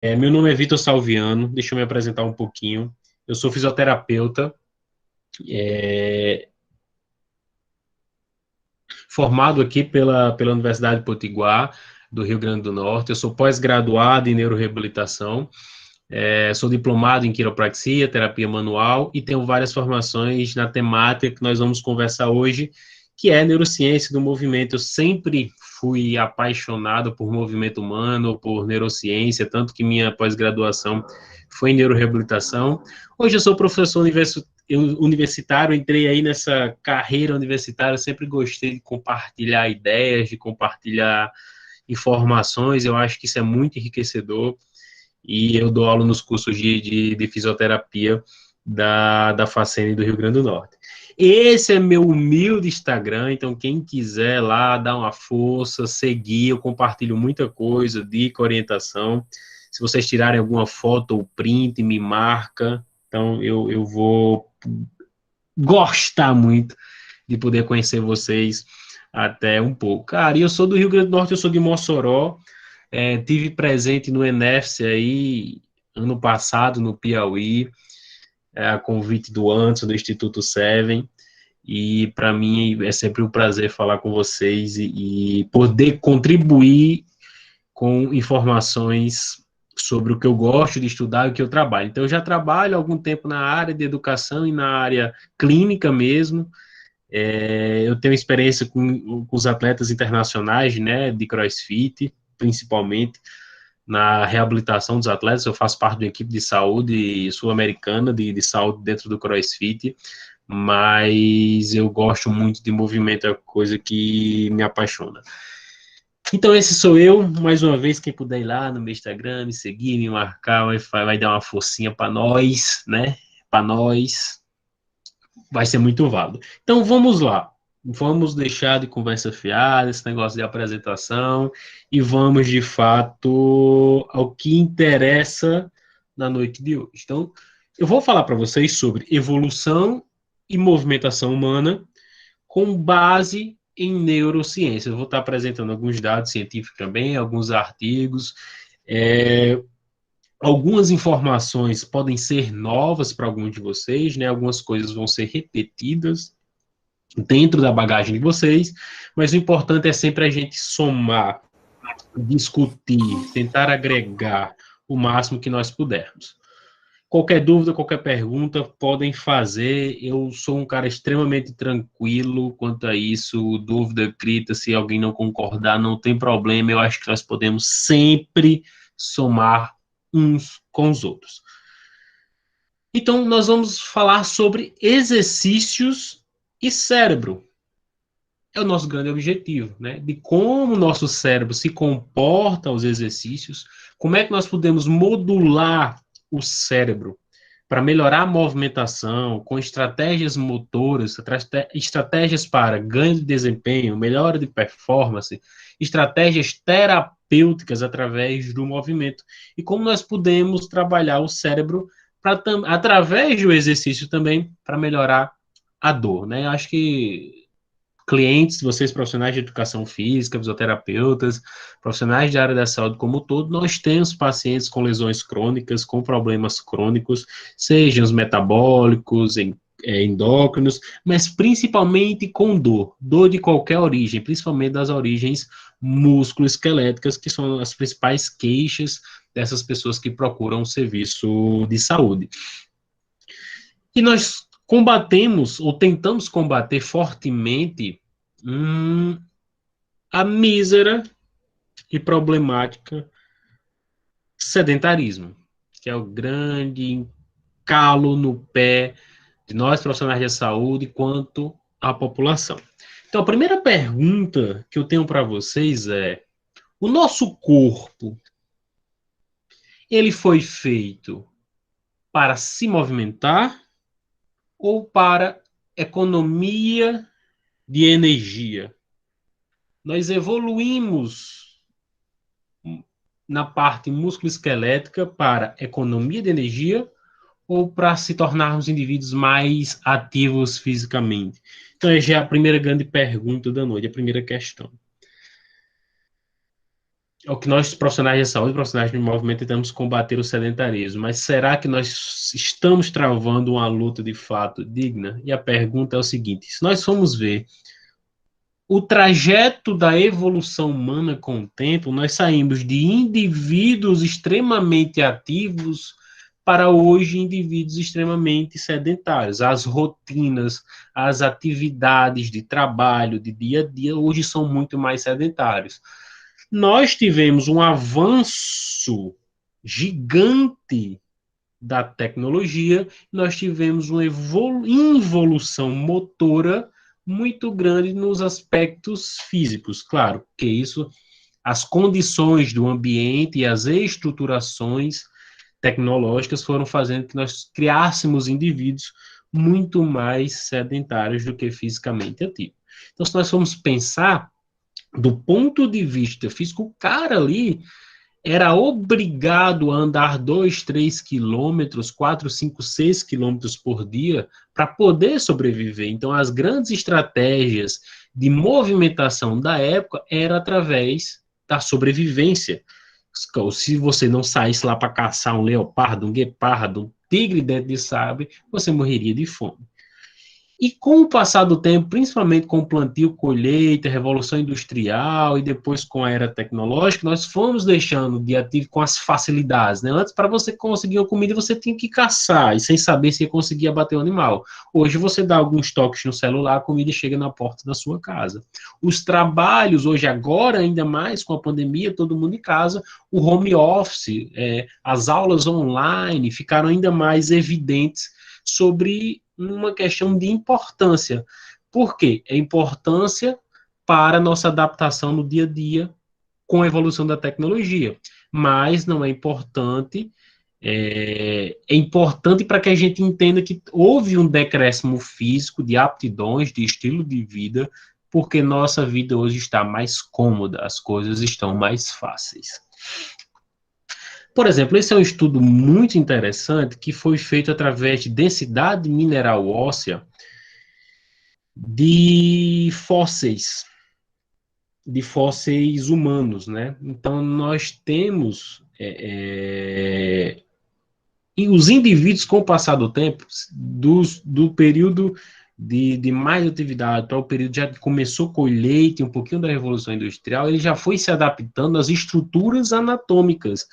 Meu nome é Vitor Salviano, deixa eu me apresentar um pouquinho. Eu sou fisioterapeuta, é, formado aqui pela Universidade Potiguar, do Rio Grande do Norte. Eu sou pós-graduado em neuroreabilitação, sou diplomado em quiropraxia, terapia manual e tenho várias formações na temática que nós vamos conversar hoje, que é neurociência do movimento. Eu sempre fui apaixonado por movimento humano, por neurociência, tanto que minha pós-graduação foi em neuroreabilitação. Hoje eu sou professor universitário, entrei aí nessa carreira universitária, eu sempre gostei de compartilhar ideias, de compartilhar informações, eu acho que isso é muito enriquecedor, e eu dou aula nos cursos de fisioterapia da Facene do Rio Grande do Norte. Esse é meu humilde Instagram, então quem quiser lá dar uma força, seguir, eu compartilho muita coisa, dica, orientação. Se vocês tirarem alguma foto ou print, me marca, então eu vou gostar muito de poder conhecer vocês até um pouco. Cara, e eu sou do Rio Grande do Norte, eu sou de Mossoró, tive presente no ENEFSE aí ano passado, no Piauí, a convite do Anderson, do Instituto Seven, e para mim é sempre um prazer falar com vocês e poder contribuir com informações sobre o que eu gosto de estudar e o que eu trabalho. Então, eu já trabalho há algum tempo na área de educação e na área clínica mesmo. Eu tenho experiência com os atletas internacionais, né, de CrossFit, principalmente na reabilitação dos atletas. Eu faço parte de uma equipe de saúde sul-americana de saúde dentro do CrossFit, mas eu gosto muito de movimento, é coisa que me apaixona. Então esse sou eu, mais uma vez, quem puder ir lá no meu Instagram, me seguir, me marcar, vai dar uma forcinha para nós, né? Para nós, vai ser muito válido. Então vamos lá. Vamos deixar de conversa fiada, esse negócio de apresentação, e vamos de fato ao que interessa na noite de hoje. Então, eu vou falar para vocês sobre evolução e movimentação humana com base em neurociência. Eu vou estar apresentando alguns dados científicos também, alguns artigos. É, Algumas informações podem ser novas para alguns de vocês, né? Algumas coisas vão ser repetidas dentro da bagagem de vocês, mas o importante é sempre a gente somar, discutir, tentar agregar o máximo que nós pudermos. Qualquer dúvida, qualquer pergunta, podem fazer. Eu sou um cara extremamente tranquilo quanto a isso. Dúvida, crítica, se alguém não concordar, não tem problema. Eu acho que nós podemos sempre somar uns com os outros. Então, nós vamos falar sobre exercícios e cérebro. É o nosso grande objetivo, né? De como o nosso cérebro se comporta aos exercícios, como é que nós podemos modular o cérebro para melhorar a movimentação, com estratégias motoras, estratégias para ganho de desempenho, melhora de performance, estratégias terapêuticas através do movimento. E como nós podemos trabalhar o cérebro através do exercício também para melhorar a dor, né? Acho que clientes, vocês profissionais de educação física, fisioterapeutas, profissionais da área da saúde como um todo, nós temos pacientes com lesões crônicas, com problemas crônicos, sejam os metabólicos, endócrinos, mas principalmente com dor, dor de qualquer origem, principalmente das origens músculo-esqueléticas, que são as principais queixas dessas pessoas que procuram um serviço de saúde. E nós combatemos, ou tentamos combater fortemente, a mísera e problemática sedentarismo, que é o grande calo no pé de nós profissionais de saúde quanto à população. Então, a primeira pergunta que eu tenho para vocês é: o nosso corpo, ele foi feito para se movimentar ou para economia de energia? Nós evoluímos na parte musculoesquelética para economia de energia ou para se tornarmos indivíduos mais ativos fisicamente? Então, essa é a primeira grande pergunta da noite, a primeira questão. é o que nós, profissionais de saúde, profissionais de movimento, tentamos combater o sedentarismo, mas será que nós estamos travando uma luta de fato digna? E a pergunta é o seguinte: se nós formos ver o trajeto da evolução humana com o tempo, nós saímos de indivíduos extremamente ativos para hoje indivíduos extremamente sedentários. As rotinas, as atividades de trabalho, de dia a dia, hoje são muito mais sedentários. Nós tivemos um avanço gigante da tecnologia, nós tivemos uma involução motora muito grande nos aspectos físicos, claro, que isso, as condições do ambiente e as estruturações tecnológicas foram fazendo que nós criássemos indivíduos muito mais sedentários do que fisicamente ativos. Então, se nós formos pensar do ponto de vista físico, o cara ali era obrigado a andar 2, 3 quilômetros, 4, 5, 6 quilômetros por dia para poder sobreviver. Então, as grandes estratégias de movimentação da época era através da sobrevivência. Se você não saísse lá para caçar um leopardo, um guepardo, um tigre dentro de sabre, você morreria de fome. E com o passar do tempo, principalmente com o plantio, colheita, revolução industrial e depois com a era tecnológica, nós fomos deixando de ativo com as facilidades, né? Antes, para você conseguir uma comida, você tinha que caçar, e sem saber se ia conseguir abater o animal. Hoje, você dá alguns toques no celular, a comida chega na porta da sua casa. Os trabalhos, hoje, agora, ainda mais com a pandemia, todo mundo em casa, o home office, as aulas online ficaram ainda mais evidentes sobre uma questão de importância. Por quê? É importância para a nossa adaptação no dia a dia com a evolução da tecnologia, mas não é importante, é importante para que a gente entenda que houve um decréscimo físico de aptidões, de estilo de vida, porque nossa vida hoje está mais cômoda, as coisas estão mais fáceis. Por exemplo, esse é um estudo muito interessante que foi feito através de densidade mineral óssea de fósseis humanos, né? Então, nós temos e os indivíduos, com o passar do tempo, do período de mais atividade para o período já que começou a colheita, um pouquinho da Revolução Industrial, ele já foi se adaptando às estruturas anatômicas.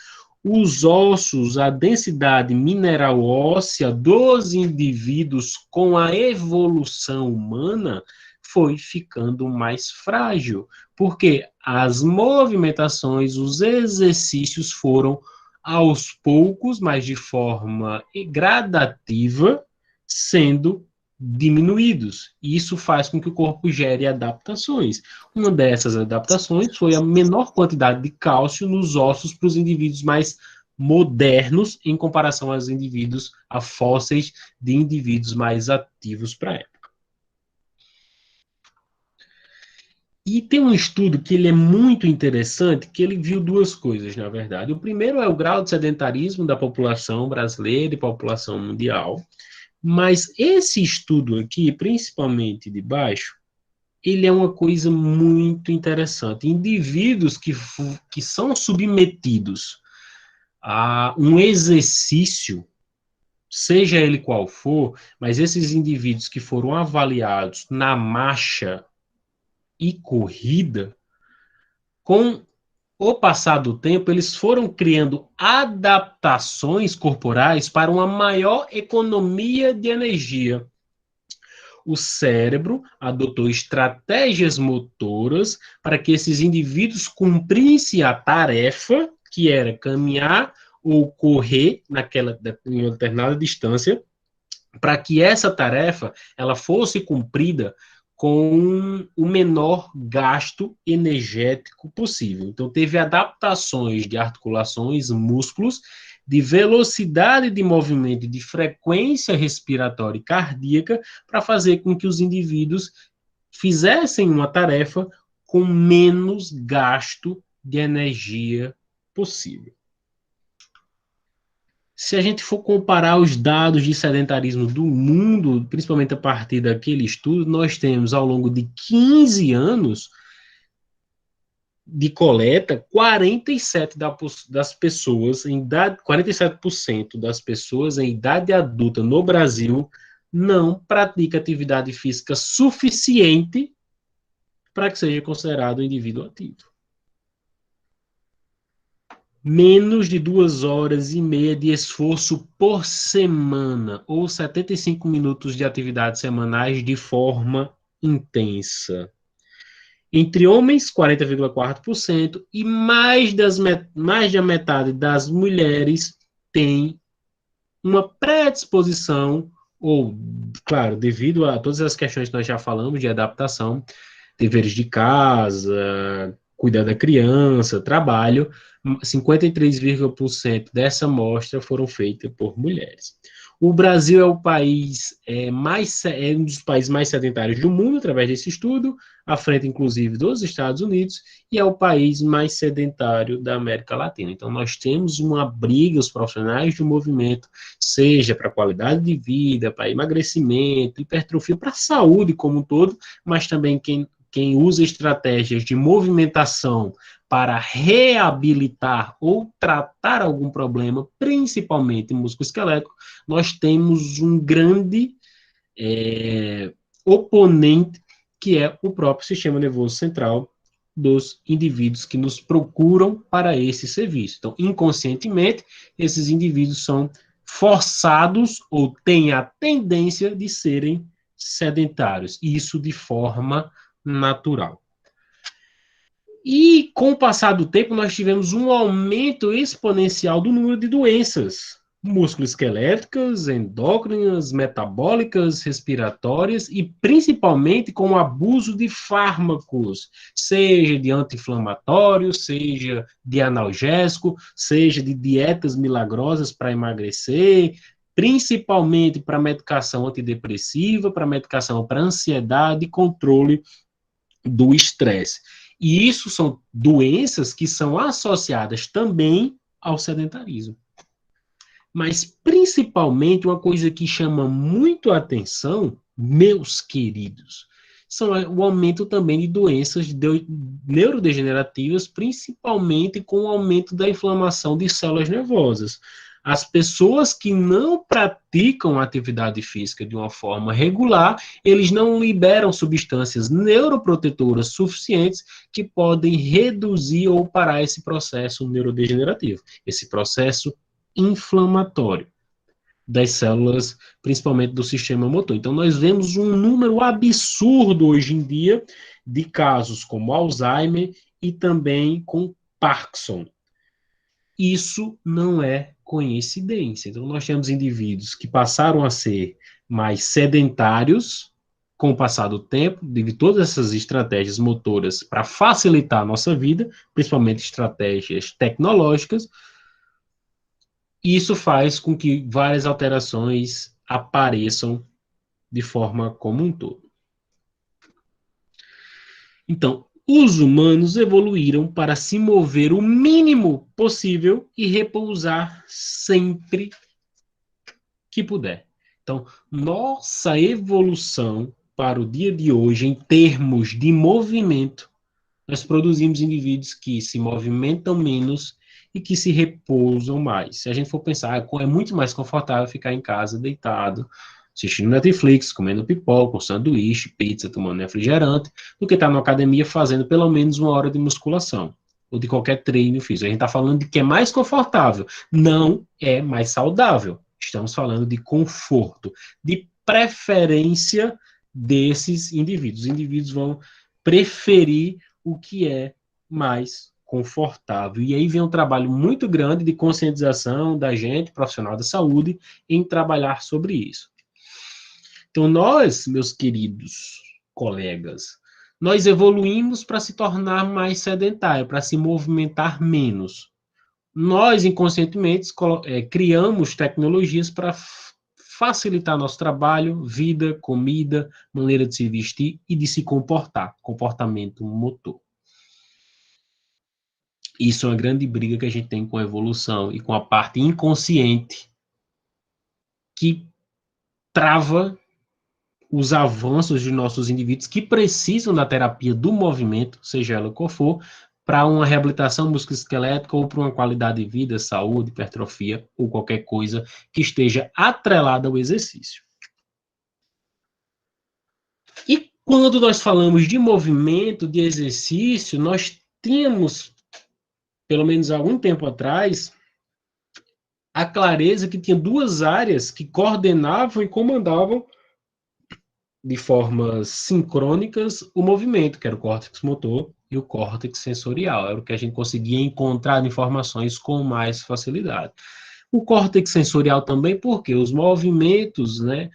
Os ossos, a densidade mineral óssea dos indivíduos com a evolução humana foi ficando mais frágil, porque as movimentações, os exercícios foram aos poucos, mas de forma gradativa, sendo diminuídos. E isso faz com que o corpo gere adaptações. Uma dessas adaptações foi a menor quantidade de cálcio nos ossos para os indivíduos mais modernos em comparação aos indivíduos, a fósseis de indivíduos mais ativos para a época. E tem um estudo que ele é muito interessante, que ele viu duas coisas, na verdade. O primeiro é o grau de sedentarismo da população brasileira e população mundial. Mas esse estudo aqui, principalmente de baixo, ele é uma coisa muito interessante. Indivíduos que são submetidos a um exercício, seja ele qual for, mas esses indivíduos que foram avaliados na marcha e corrida, com o passar do tempo, eles foram criando adaptações corporais para uma maior economia de energia. O cérebro adotou estratégias motoras para que esses indivíduos cumprissem a tarefa, que era caminhar ou correr em uma determinada distância, para que essa tarefa ela fosse cumprida com o menor gasto energético possível. Então, teve adaptações de articulações, músculos, de velocidade de movimento e de frequência respiratória e cardíaca para fazer com que os indivíduos fizessem uma tarefa com menos gasto de energia possível. Se a gente for comparar os dados de sedentarismo do mundo, principalmente a partir daquele estudo, nós temos, ao longo de 15 anos, de coleta, 47% das pessoas em idade adulta no Brasil não pratica atividade física suficiente para que seja considerado um indivíduo ativo. Menos de 2 horas e meia de esforço por semana, ou 75 minutos de atividades semanais de forma intensa. Entre homens, 40,4%, e mais da metade das mulheres tem uma predisposição, ou, claro, devido a todas as questões que nós já falamos de adaptação, deveres de casa, cuidar da criança, trabalho, 53,% dessa amostra foram feitas por mulheres. O Brasil é o país um dos países mais sedentários do mundo, através desse estudo, à frente, inclusive, dos Estados Unidos, e é o país mais sedentário da América Latina. Então, nós temos uma briga, os profissionais do movimento, seja para qualidade de vida, para emagrecimento, hipertrofia, para a saúde como um todo, mas também quem usa estratégias de movimentação para reabilitar ou tratar algum problema, principalmente músculo-esquelético, nós temos um grande oponente, que é o próprio sistema nervoso central dos indivíduos que nos procuram para esse serviço. Então, inconscientemente, esses indivíduos são forçados ou têm a tendência de serem sedentários, isso de forma natural. E, com o passar do tempo, nós tivemos um aumento exponencial do número de doenças musculoesqueléticas, endócrinas, metabólicas, respiratórias e, principalmente, com o abuso de fármacos, seja de anti-inflamatório, seja de analgésico, seja de dietas milagrosas para emagrecer, principalmente para medicação antidepressiva, para medicação para ansiedade e controle do estresse. E isso são doenças que são associadas também ao sedentarismo. Mas, principalmente, uma coisa que chama muito a atenção, meus queridos, são o aumento também de doenças neurodegenerativas, principalmente com o aumento da inflamação de células nervosas. As pessoas que não praticam atividade física de uma forma regular, eles não liberam substâncias neuroprotetoras suficientes que podem reduzir ou parar esse processo neurodegenerativo, esse processo inflamatório das células, principalmente do sistema motor. Então, nós vemos um número absurdo hoje em dia de casos como Alzheimer e também com Parkinson. Isso não é coincidência. Então, nós temos indivíduos que passaram a ser mais sedentários com o passar do tempo, devido a todas essas estratégias motoras para facilitar a nossa vida, principalmente estratégias tecnológicas. Isso faz com que várias alterações apareçam de forma como um todo. Então, os humanos evoluíram para se mover o mínimo possível e repousar sempre que puder. Então, nossa evolução para o dia de hoje, em termos de movimento, nós produzimos indivíduos que se movimentam menos e que se repousam mais. Se a gente for pensar, é muito mais confortável ficar em casa deitado, assistindo Netflix, comendo pipoca, com sanduíche, pizza, tomando refrigerante, do que estar na academia fazendo pelo menos 1 hora de musculação ou de qualquer treino físico. A gente está falando de que é mais confortável, não é mais saudável. Estamos falando de conforto, de preferência desses indivíduos. Os indivíduos vão preferir o que é mais confortável. E aí vem um trabalho muito grande de conscientização da gente, profissional da saúde, em trabalhar sobre isso. Então, nós, meus queridos colegas, nós evoluímos para se tornar mais sedentário, para se movimentar menos. Nós, inconscientemente, criamos tecnologias para facilitar nosso trabalho, vida, comida, maneira de se vestir e de se comportar, comportamento motor. Isso é uma grande briga que a gente tem com a evolução e com a parte inconsciente que trava os avanços de nossos indivíduos que precisam da terapia do movimento, seja ela qual for, para uma reabilitação musculoesquelética ou para uma qualidade de vida, saúde, hipertrofia ou qualquer coisa que esteja atrelada ao exercício. E quando nós falamos de movimento, de exercício, nós tínhamos, pelo menos há algum tempo atrás, a clareza que tinha duas áreas que coordenavam e comandavam de formas sincrônicas o movimento, que era o córtex motor e o córtex sensorial. Era o que a gente conseguia encontrar informações com mais facilidade. O córtex sensorial também, porque os movimentos, né,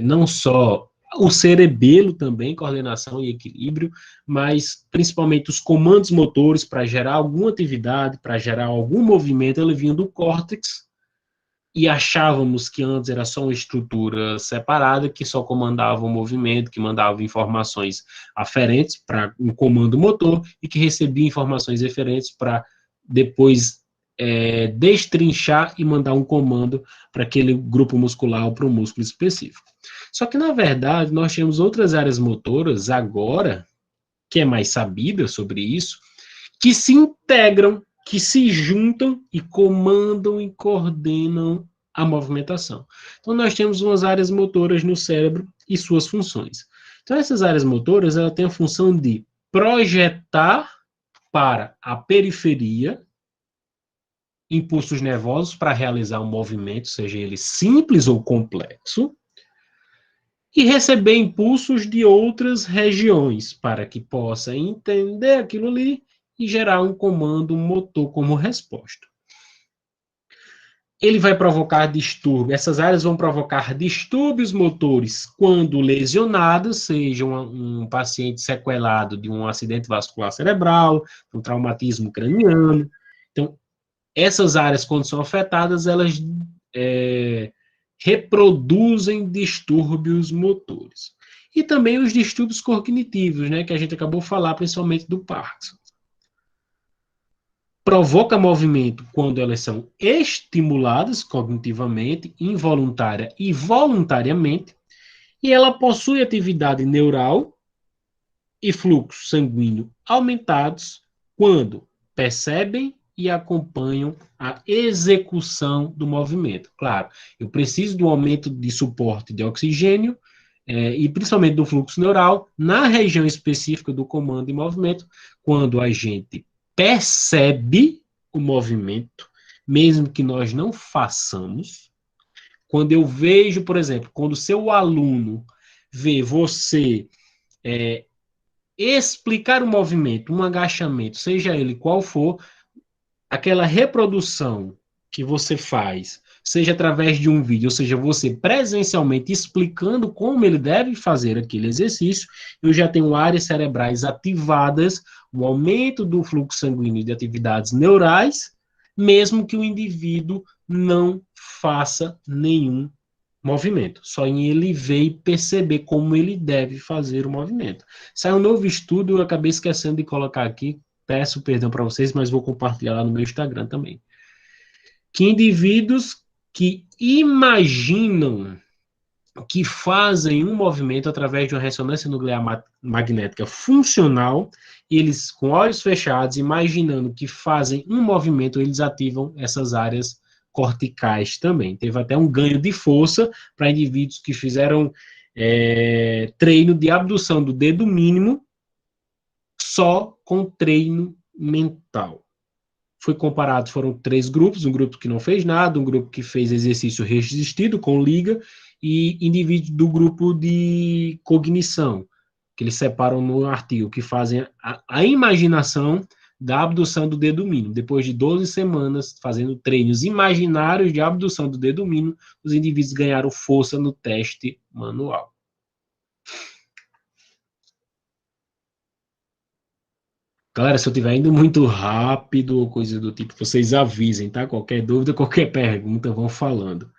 não só o cerebelo também, coordenação e equilíbrio, mas principalmente os comandos motores para gerar alguma atividade, para gerar algum movimento, ele vinha do córtex, e achávamos que antes era só uma estrutura separada que só comandava o movimento, que mandava informações aferentes para um comando motor e que recebia informações referentes para depois destrinchar e mandar um comando para aquele grupo muscular ou para um músculo específico. Só que, na verdade, nós temos outras áreas motoras agora, que é mais sabida sobre isso, que se integram, que se juntam e comandam e coordenam a movimentação. Então, nós temos umas áreas motoras no cérebro e suas funções. Então, essas áreas motoras, ela tem a função de projetar para a periferia impulsos nervosos para realizar um movimento, seja ele simples ou complexo, e receber impulsos de outras regiões para que possa entender aquilo ali e gerar um comando motor como resposta. Ele vai provocar distúrbios, essas áreas vão provocar distúrbios motores quando lesionadas, seja um paciente sequelado de um acidente vascular cerebral, um traumatismo craniano. Então, essas áreas, quando são afetadas, elas reproduzem distúrbios motores. E também os distúrbios cognitivos, né, que a gente acabou de falar, principalmente do Parkinson. Provoca movimento quando elas são estimuladas cognitivamente, involuntária e voluntariamente, e ela possui atividade neural e fluxo sanguíneo aumentados quando percebem e acompanham a execução do movimento. Claro, eu preciso do aumento de suporte de oxigênio e principalmente do fluxo neural na região específica do comando e movimento, quando a gente percebe o movimento, mesmo que nós não façamos. Quando eu vejo, por exemplo, quando o seu aluno vê você explicar o movimento, um agachamento, seja ele qual for, aquela reprodução que você faz, seja através de um vídeo, ou seja, você presencialmente explicando como ele deve fazer aquele exercício, eu já tenho áreas cerebrais ativadas, o aumento do fluxo sanguíneo de atividades neurais, mesmo que o indivíduo não faça nenhum movimento, só em ele ver e perceber como ele deve fazer o movimento. Saiu um novo estudo, eu acabei esquecendo de colocar aqui, peço perdão para vocês, mas vou compartilhar lá no meu Instagram também. Que indivíduos que imaginam que fazem um movimento através de uma ressonância nuclear magnética funcional, eles com olhos fechados, imaginando que fazem um movimento, eles ativam essas áreas corticais também. Teve até um ganho de força para indivíduos que fizeram treino de abdução do dedo mínimo só com treino mental. Foi comparado, foram 3 grupos, um grupo que não fez nada, um grupo que fez exercício resistido com liga e indivíduos do grupo de cognição, que eles separam no artigo, que fazem a imaginação da abdução do dedo mínimo. Depois de 12 semanas fazendo treinos imaginários de abdução do dedo mínimo, os indivíduos ganharam força no teste manual. Galera, se eu estiver indo muito rápido ou coisa do tipo, vocês avisem, tá? Qualquer dúvida, qualquer pergunta, vão falando.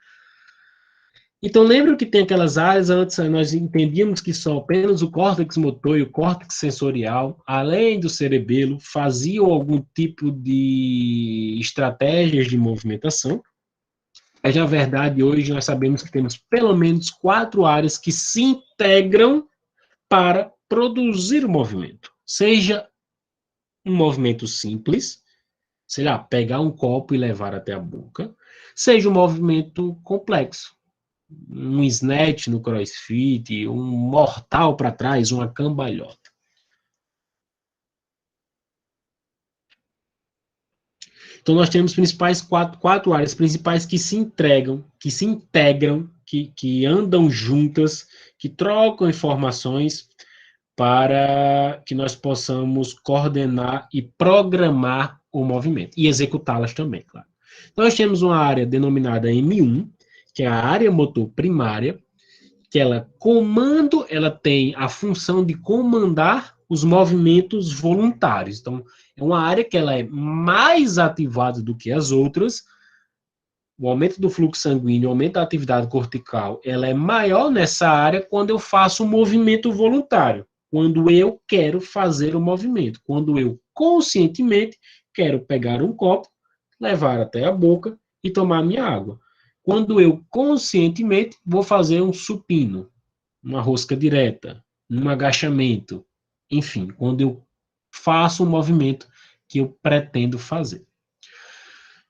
Então, lembra que tem aquelas áreas, antes nós entendíamos que só apenas o córtex motor e o córtex sensorial, além do cerebelo, faziam algum tipo de estratégias de movimentação. Mas, na verdade, hoje nós sabemos que temos pelo menos 4 áreas que se integram para produzir o movimento. Seja um movimento simples, sei lá, pegar um copo e levar até a boca, seja um movimento complexo, um snatch no CrossFit, um mortal para trás, uma cambalhota. Então, nós temos principais quatro áreas principais que se entregam, que se integram, que andam juntas, que trocam informações para que nós possamos coordenar e programar o movimento e executá-las também, claro. Então, nós temos uma área denominada M1, que é a área motor primária, que ela tem a função de comandar os movimentos voluntários. Então, é uma área que ela é mais ativada do que as outras. O aumento do fluxo sanguíneo, o aumento da atividade cortical, ela é maior nessa área quando eu faço um movimento voluntário, quando eu quero fazer o movimento, quando eu conscientemente quero pegar um copo, levar até a boca e tomar minha água. Quando eu conscientemente vou fazer um supino, uma rosca direta, um agachamento, enfim, quando eu faço um movimento que eu pretendo fazer.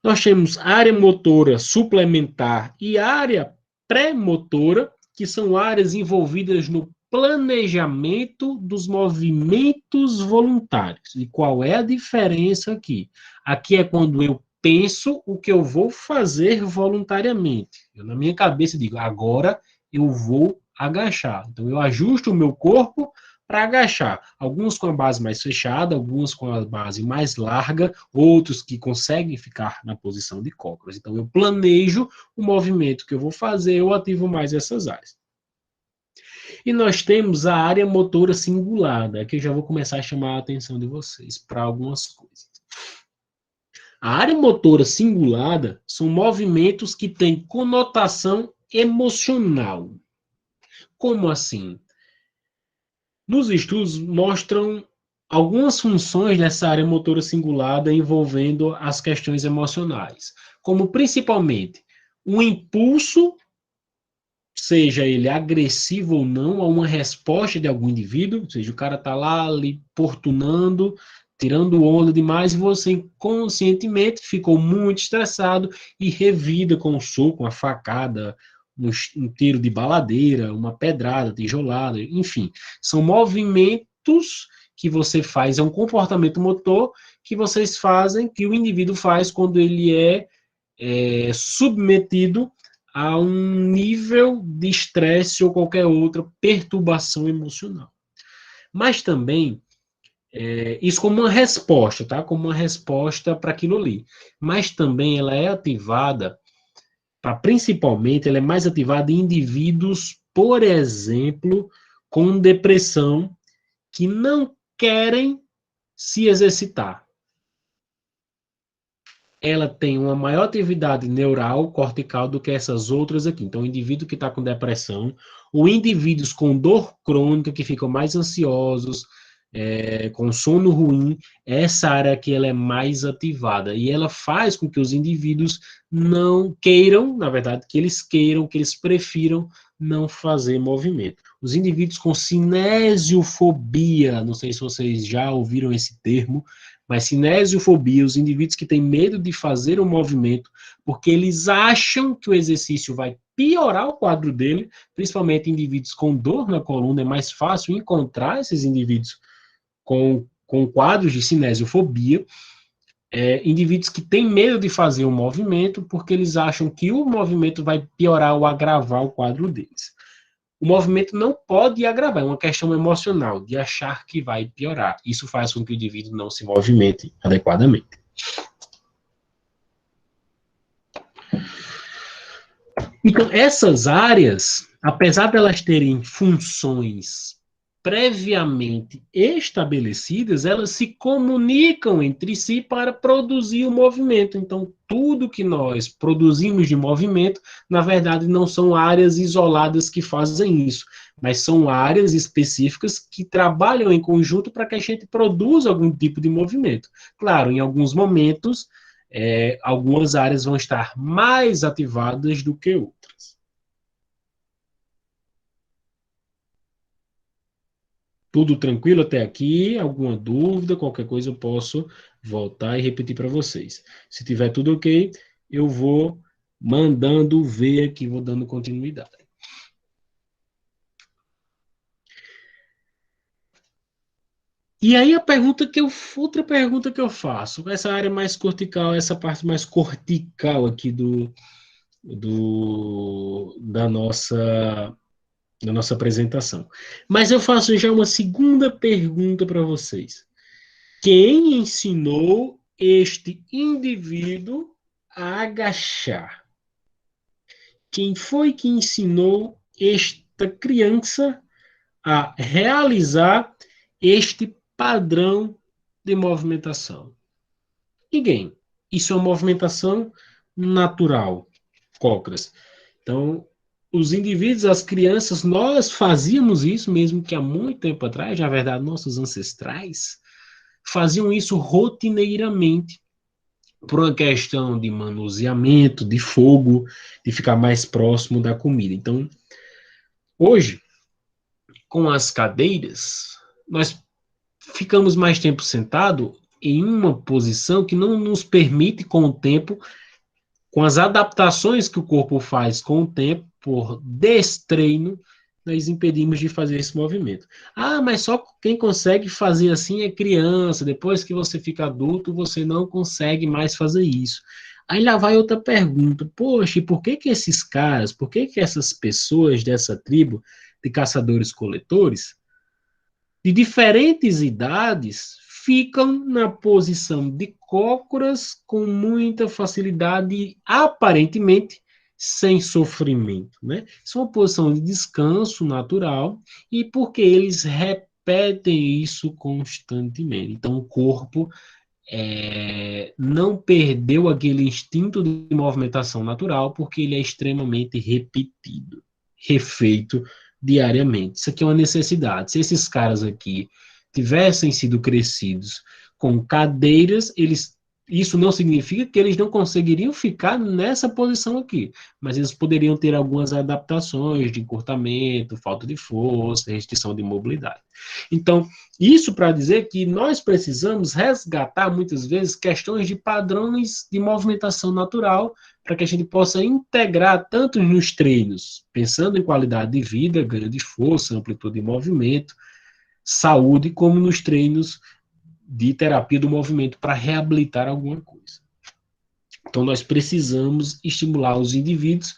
Nós temos área motora suplementar e área pré-motora, que são áreas envolvidas no planejamento dos movimentos voluntários. E qual é a diferença aqui? Aqui é quando eu penso o que eu vou fazer voluntariamente. Eu, na minha cabeça, digo, agora eu vou agachar. Então, eu ajusto o meu corpo para agachar. Alguns com a base mais fechada, alguns com a base mais larga, outros que conseguem ficar na posição de cócoras. Então, eu planejo o movimento que eu vou fazer, eu ativo mais essas áreas. E nós temos a área motora cingulada, que eu já vou começar a chamar a atenção de vocês para algumas coisas. A área motora cingulada são movimentos que têm conotação emocional. Como assim? Nos estudos mostram algumas funções dessa área motora cingulada envolvendo as questões emocionais, como principalmente um impulso, seja ele agressivo ou não, a uma resposta de algum indivíduo, ou seja, o cara está lá lhe importunando, tirando onda demais, e você inconscientemente ficou muito estressado e revida com um soco, uma facada, um tiro de baladeira, uma pedrada, tijolada, enfim. São movimentos que você faz, é um comportamento motor que vocês fazem, que o indivíduo faz quando ele é submetido a um nível de estresse ou qualquer outra perturbação emocional. Mas também, isso como uma resposta, tá? Como uma resposta para aquilo ali. Mas também ela é ativada, principalmente, ela é mais ativada em indivíduos, por exemplo, com depressão, que não querem se exercitar. Ela tem uma maior atividade neural, cortical, do que essas outras aqui. Então, o indivíduo que está com depressão, ou indivíduos com dor crônica, que ficam mais ansiosos, com sono ruim, essa área aqui ela é mais ativada. E ela faz com que os indivíduos não queiram, na verdade, que eles prefiram não fazer movimento. Os indivíduos com cinesiofobia, não sei se vocês já ouviram esse termo, mas cinesiofobia, os indivíduos que têm medo de fazer o movimento, porque eles acham que o exercício vai piorar o quadro dele, principalmente indivíduos com dor na coluna, é mais fácil encontrar esses indivíduos com quadros de cinesiofobia, indivíduos que têm medo de fazer o movimento, porque eles acham que o movimento vai piorar ou agravar o quadro deles. O movimento não pode agravar, é uma questão emocional, de achar que vai piorar. Isso faz com que o indivíduo não se movimente adequadamente. Então, essas áreas, apesar de elas terem funções previamente estabelecidas, elas se comunicam entre si para produzir o movimento. Então, tudo que nós produzimos de movimento, na verdade, não são áreas isoladas que fazem isso, mas são áreas específicas que trabalham em conjunto para que a gente produza algum tipo de movimento. Claro, em alguns momentos, algumas áreas vão estar mais ativadas do que outras. Tudo tranquilo até aqui? Alguma dúvida? Qualquer coisa eu posso voltar e repetir para vocês. Se tiver tudo ok, eu vou mandando ver aqui, vou dando continuidade. E aí outra pergunta que eu faço, essa área mais cortical, essa parte mais cortical aqui da nossa apresentação. Mas eu faço já uma segunda pergunta para vocês. Quem ensinou este indivíduo a agachar? Quem foi que ensinou esta criança a realizar este padrão de movimentação? Ninguém. Isso é uma movimentação natural, Cócrates. Então, os indivíduos, as crianças, nós fazíamos isso mesmo que há muito tempo atrás, na verdade, nossos ancestrais faziam isso rotineiramente por uma questão de manuseamento, de fogo, de ficar mais próximo da comida. Então, hoje, com as cadeiras, nós ficamos mais tempo sentado em uma posição que não nos permite, com o tempo, com as adaptações que o corpo faz com o tempo, por destreino, nós impedimos de fazer esse movimento. Ah, mas só quem consegue fazer assim é criança, depois que você fica adulto, você não consegue mais fazer isso. Aí lá vai outra pergunta, poxa, e por que que esses caras, por que que essas pessoas dessa tribo de caçadores-coletores, de diferentes idades, ficam na posição de cócoras com muita facilidade, aparentemente sem sofrimento, né? Isso é uma posição de descanso natural e porque eles repetem isso constantemente. Então, o corpo não perdeu aquele instinto de movimentação natural porque ele é extremamente repetido, refeito diariamente. Isso aqui é uma necessidade. Se esses caras aqui tivessem sido crescidos com cadeiras, isso não significa que eles não conseguiriam ficar nessa posição aqui, mas eles poderiam ter algumas adaptações de encurtamento, falta de força, restrição de mobilidade. Então, isso para dizer que nós precisamos resgatar muitas vezes questões de padrões de movimentação natural para que a gente possa integrar tanto nos treinos, pensando em qualidade de vida, ganho de força, amplitude de movimento, saúde, como nos treinos de terapia do movimento para reabilitar alguma coisa. Então, nós precisamos estimular os indivíduos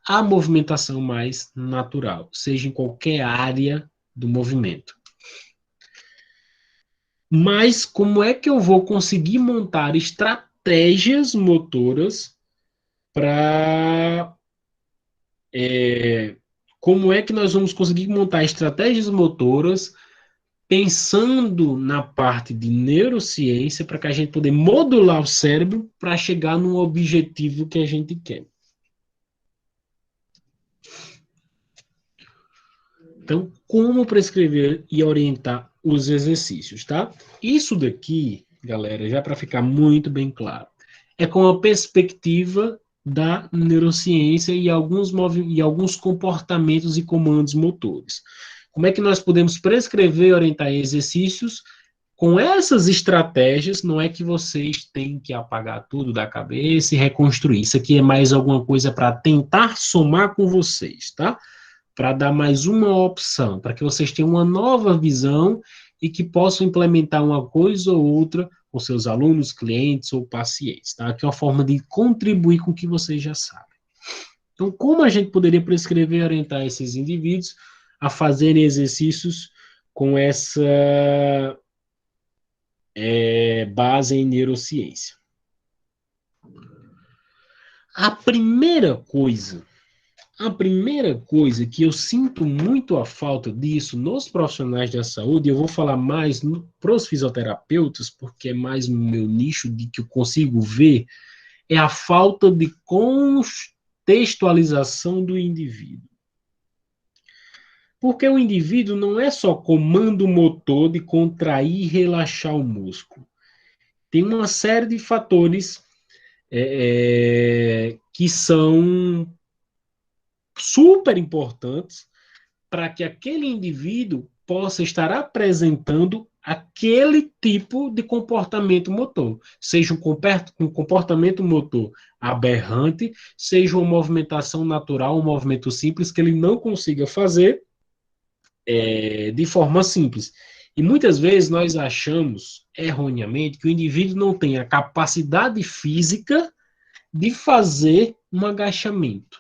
à movimentação mais natural, seja em qualquer área do movimento. Mas como é que eu vou conseguir montar estratégias motoras para. Como é que nós vamos conseguir montar estratégias motoras pensando na parte de neurociência para que a gente poder modular o cérebro para chegar no objetivo que a gente quer? Então, como prescrever e orientar os exercícios, tá? Isso daqui, galera, já para ficar muito bem claro, é com a perspectiva da neurociência e alguns comportamentos e comandos motores. Como é que nós podemos prescrever e orientar exercícios com essas estratégias? Não é que vocês têm que apagar tudo da cabeça e reconstruir. Isso aqui é mais alguma coisa para tentar somar com vocês, tá? Para dar mais uma opção, para que vocês tenham uma nova visão e que possam implementar uma coisa ou outra com seus alunos, clientes ou pacientes, tá? Que é uma forma de contribuir com o que vocês já sabem. Então, como a gente poderia prescrever e orientar esses indivíduos a fazerem exercícios com essa base em neurociência? A primeira coisa que eu sinto muito a falta disso nos profissionais da saúde, eu vou falar mais para os fisioterapeutas, porque é mais no meu nicho de que eu consigo ver, é a falta de contextualização do indivíduo. Porque o indivíduo não é só comando motor de contrair e relaxar o músculo. Tem uma série de fatores que são super importantes para que aquele indivíduo possa estar apresentando aquele tipo de comportamento motor, seja um comportamento motor aberrante, seja uma movimentação natural, um movimento simples que ele não consiga fazer de forma simples. E muitas vezes nós achamos erroneamente que o indivíduo não tem a capacidade física de fazer um agachamento.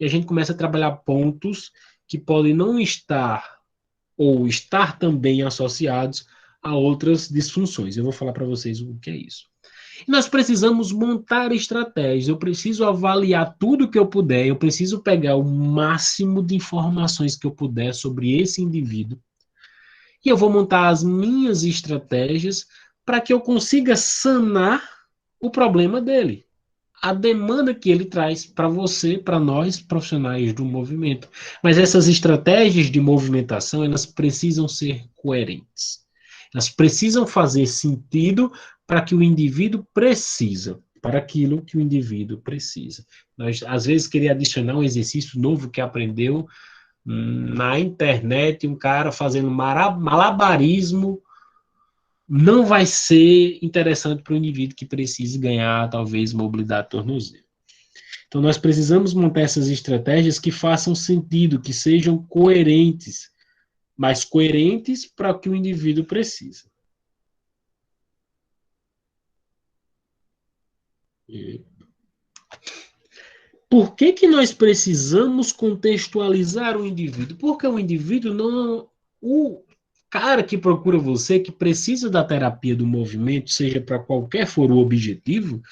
E a gente começa a trabalhar pontos que podem não estar ou estar também associados a outras disfunções. Eu vou falar para vocês o que é isso. E nós precisamos montar estratégias, eu preciso avaliar tudo que eu puder, eu preciso pegar o máximo de informações que eu puder sobre esse indivíduo, e eu vou montar as minhas estratégias para que eu consiga sanar o problema dele, a demanda que ele traz para você, para nós, profissionais do movimento. Mas essas estratégias de movimentação, elas precisam ser coerentes. Elas precisam fazer sentido para que o indivíduo precisa, para aquilo que o indivíduo precisa. Nós, às vezes, querer adicionar um exercício novo que aprendeu na internet, um cara fazendo malabarismo, não vai ser interessante para o indivíduo que precise ganhar, talvez, mobilidade tornozelo. Então, nós precisamos montar essas estratégias que façam sentido, que sejam coerentes, mas coerentes para o que o indivíduo precisa. Por que que nós precisamos contextualizar o indivíduo? Porque o indivíduo não... O cara que procura você, que precisa da terapia do movimento, seja para qualquer for o objetivo,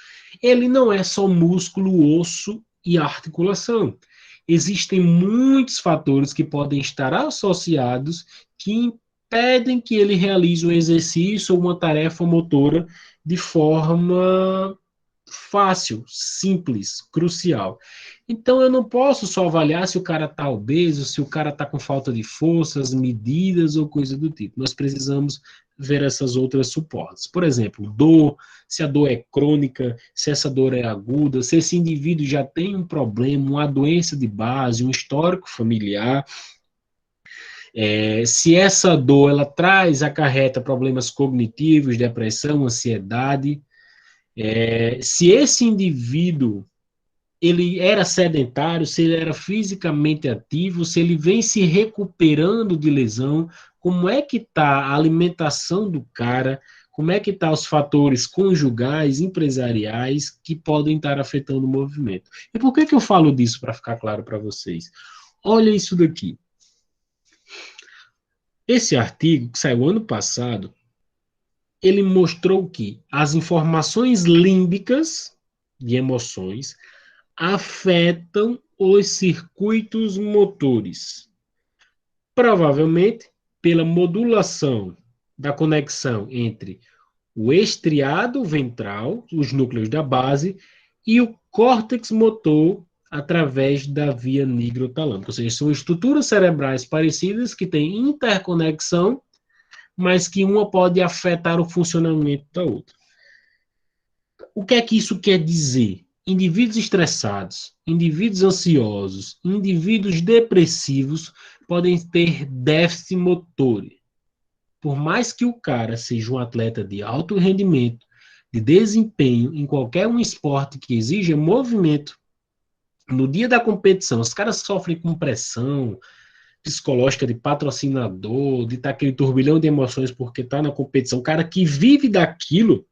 ele não é só músculo, osso e articulação. Existem muitos fatores que podem estar associados que impedem que ele realize um exercício ou uma tarefa motora de forma fácil, simples, crucial. Então, eu não posso só avaliar se o cara está obeso, se o cara está com falta de forças, medidas ou coisa do tipo. Nós precisamos ver essas outras suportes. Por exemplo, dor, se a dor é crônica, se essa dor é aguda, se esse indivíduo já tem um problema, uma doença de base, um histórico familiar, se essa dor ela acarreta problemas cognitivos, depressão, ansiedade, se esse indivíduo ele era sedentário, se ele era fisicamente ativo, se ele vem se recuperando de lesão, como é que está a alimentação do cara, como é que estão os fatores conjugais, empresariais, que podem estar afetando o movimento. E por que eu falo disso, para ficar claro para vocês? Olha isso daqui. Esse artigo, que saiu ano passado, ele mostrou que as informações límbicas de emoções afetam os circuitos motores. Provavelmente pela modulação da conexão entre o estriado ventral, os núcleos da base, e o córtex motor através da via nigrotalâmica. Ou seja, são estruturas cerebrais parecidas que têm interconexão, mas que uma pode afetar o funcionamento da outra. O que é que isso quer dizer? Indivíduos estressados, indivíduos ansiosos, indivíduos depressivos podem ter déficit motor. Por mais que o cara seja um atleta de alto rendimento, de desempenho em qualquer um esporte que exija movimento, no dia da competição, os caras sofrem com pressão psicológica de patrocinador, de estar aquele turbilhão de emoções porque está na competição. O cara que vive daquilo,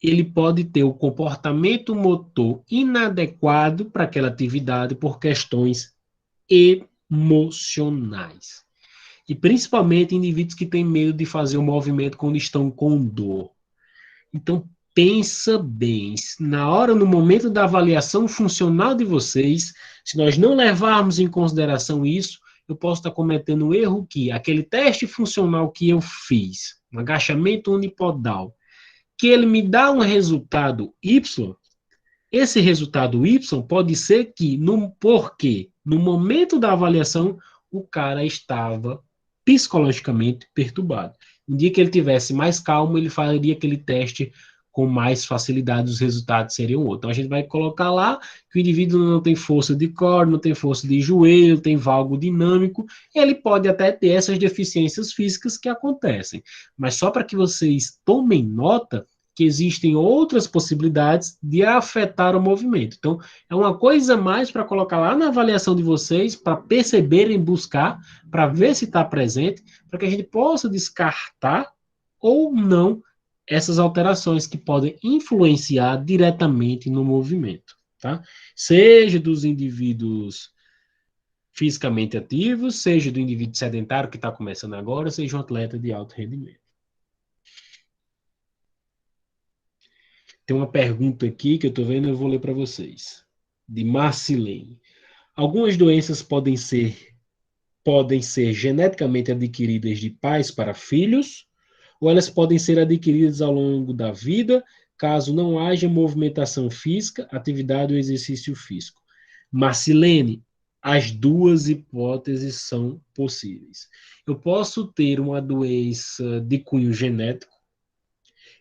ele pode ter o comportamento motor inadequado para aquela atividade por questões emocionais. E principalmente indivíduos que têm medo de fazer o movimento quando estão com dor. Então, pensa bem, na hora, no momento da avaliação funcional de vocês, se nós não levarmos em consideração isso, eu posso estar cometendo um erro que aquele teste funcional que eu fiz, um agachamento unipodal, que ele me dá um resultado Y, esse resultado Y pode ser que, porque no momento da avaliação, o cara estava psicologicamente perturbado. No dia que ele tivesse mais calmo, ele faria aquele teste com mais facilidade os resultados seriam outros. Então, a gente vai colocar lá que o indivíduo não tem força de core, não tem força de joelho, tem valgo dinâmico, ele pode até ter essas deficiências físicas que acontecem. Mas só para que vocês tomem nota que existem outras possibilidades de afetar o movimento. Então, é uma coisa a mais para colocar lá na avaliação de vocês, para perceberem, buscar, para ver se está presente, para que a gente possa descartar ou não essas alterações que podem influenciar diretamente no movimento, tá? Seja dos indivíduos fisicamente ativos, seja do indivíduo sedentário que está começando agora, seja um atleta de alto rendimento. Tem uma pergunta aqui que eu estou vendo, eu vou ler para vocês. De Marcilene. Algumas doenças podem ser geneticamente adquiridas de pais para filhos, ou elas podem ser adquiridas ao longo da vida, caso não haja movimentação física, atividade ou exercício físico. Marcilene, as duas hipóteses são possíveis. Eu posso ter uma doença de cunho genético,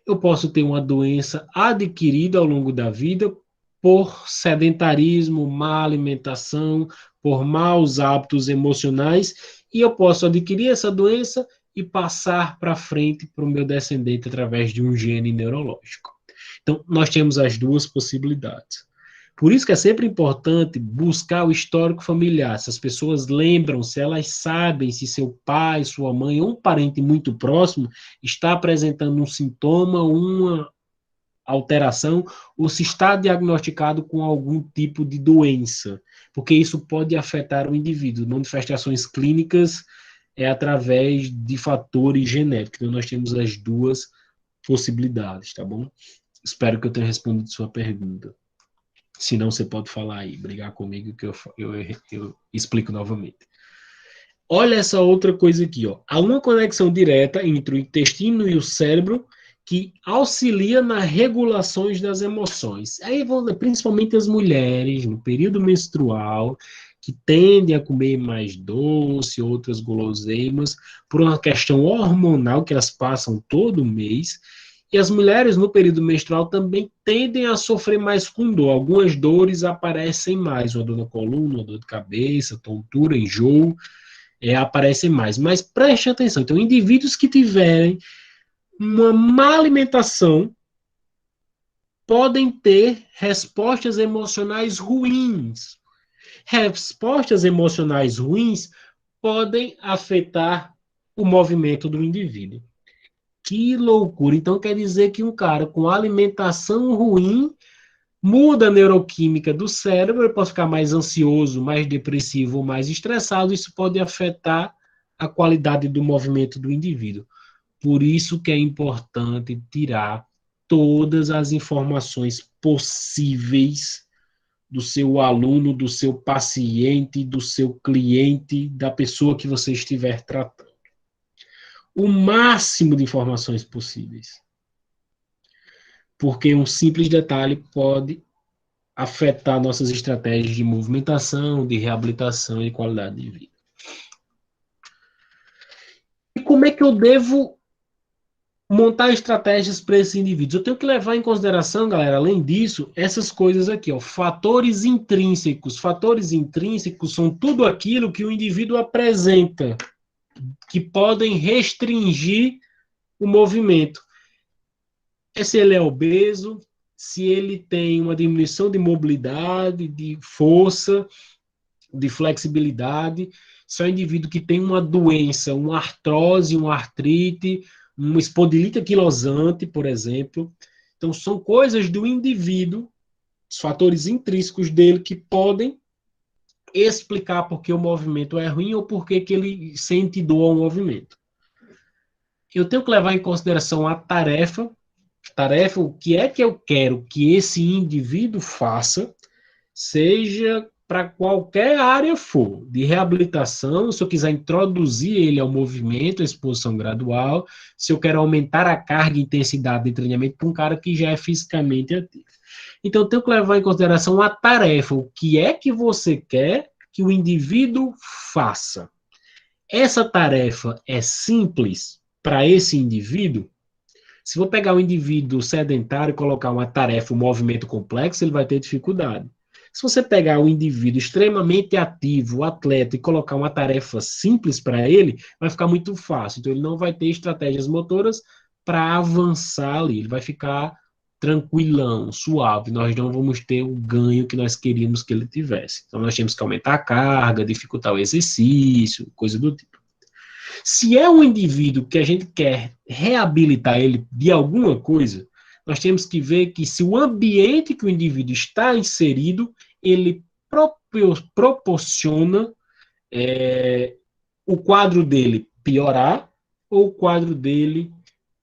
eu posso ter uma doença adquirida ao longo da vida por sedentarismo, má alimentação, por maus hábitos emocionais, e eu posso adquirir essa doença e passar para frente para o meu descendente através de um gene neurológico. Então, nós temos as duas possibilidades. Por isso que é sempre importante buscar o histórico familiar, se as pessoas lembram, se elas sabem se seu pai, sua mãe ou um parente muito próximo está apresentando um sintoma, uma alteração, ou se está diagnosticado com algum tipo de doença, porque isso pode afetar o indivíduo. Manifestações clínicas é através de fatores genéticos. Então, nós temos as duas possibilidades, tá bom? Espero que eu tenha respondido sua pergunta. Se não, você pode falar aí, brigar comigo que eu explico novamente. Olha essa outra coisa aqui, ó. Há uma conexão direta entre o intestino e o cérebro que auxilia na regulações das emoções. Aí, principalmente as mulheres, no período menstrual, que tendem a comer mais doce, outras guloseimas, por uma questão hormonal que elas passam todo mês. E as mulheres no período menstrual também tendem a sofrer mais com dor. Algumas dores aparecem mais, uma dor na coluna, uma dor de cabeça, tontura, enjoo, aparecem mais. Mas preste atenção, então indivíduos que tiverem uma má alimentação podem ter respostas emocionais ruins. Respostas emocionais ruins podem afetar o movimento do indivíduo. Que loucura! Então quer dizer que um cara com alimentação ruim muda a neuroquímica do cérebro, ele pode ficar mais ansioso, mais depressivo, mais estressado, isso pode afetar a qualidade do movimento do indivíduo. Por isso que é importante tirar todas as informações possíveis do seu aluno, do seu paciente, do seu cliente, da pessoa que você estiver tratando. O máximo de informações possíveis. Porque um simples detalhe pode afetar nossas estratégias de movimentação, de reabilitação e qualidade de vida. E como é que eu devo montar estratégias para esses indivíduos? Eu tenho que levar em consideração, galera, além disso, essas coisas aqui, ó, fatores intrínsecos. Fatores intrínsecos são tudo aquilo que o indivíduo apresenta, que podem restringir o movimento. Se ele é obeso, se ele tem uma diminuição de mobilidade, de força, de flexibilidade, se é um indivíduo que tem uma doença, uma artrose, uma artrite, uma espondilite anquilosante, por exemplo. Então, são coisas do indivíduo, os fatores intrínsecos dele que podem explicar por que o movimento é ruim ou por que ele sente dor ao movimento. Eu tenho que levar em consideração a tarefa, o que é que eu quero que esse indivíduo faça, seja para qualquer área for, de reabilitação, se eu quiser introduzir ele ao movimento, a exposição gradual, se eu quero aumentar a carga e intensidade de treinamento para um cara que já é fisicamente ativo. Então, eu tenho que levar em consideração a tarefa, o que é que você quer que o indivíduo faça. Essa tarefa é simples para esse indivíduo? Se for pegar um indivíduo sedentário e colocar uma tarefa, um movimento complexo, ele vai ter dificuldade. Se você pegar um indivíduo extremamente ativo, atleta, e colocar uma tarefa simples para ele, vai ficar muito fácil. Então, ele não vai ter estratégias motoras para avançar ali. Ele vai ficar tranquilão, suave. Nós não vamos ter o ganho que nós queríamos que ele tivesse. Então, nós temos que aumentar a carga, dificultar o exercício, coisa do tipo. Se é um indivíduo que a gente quer reabilitar ele de alguma coisa, nós temos que ver que se o ambiente que o indivíduo está inserido, ele proporciona o quadro dele piorar ou o quadro dele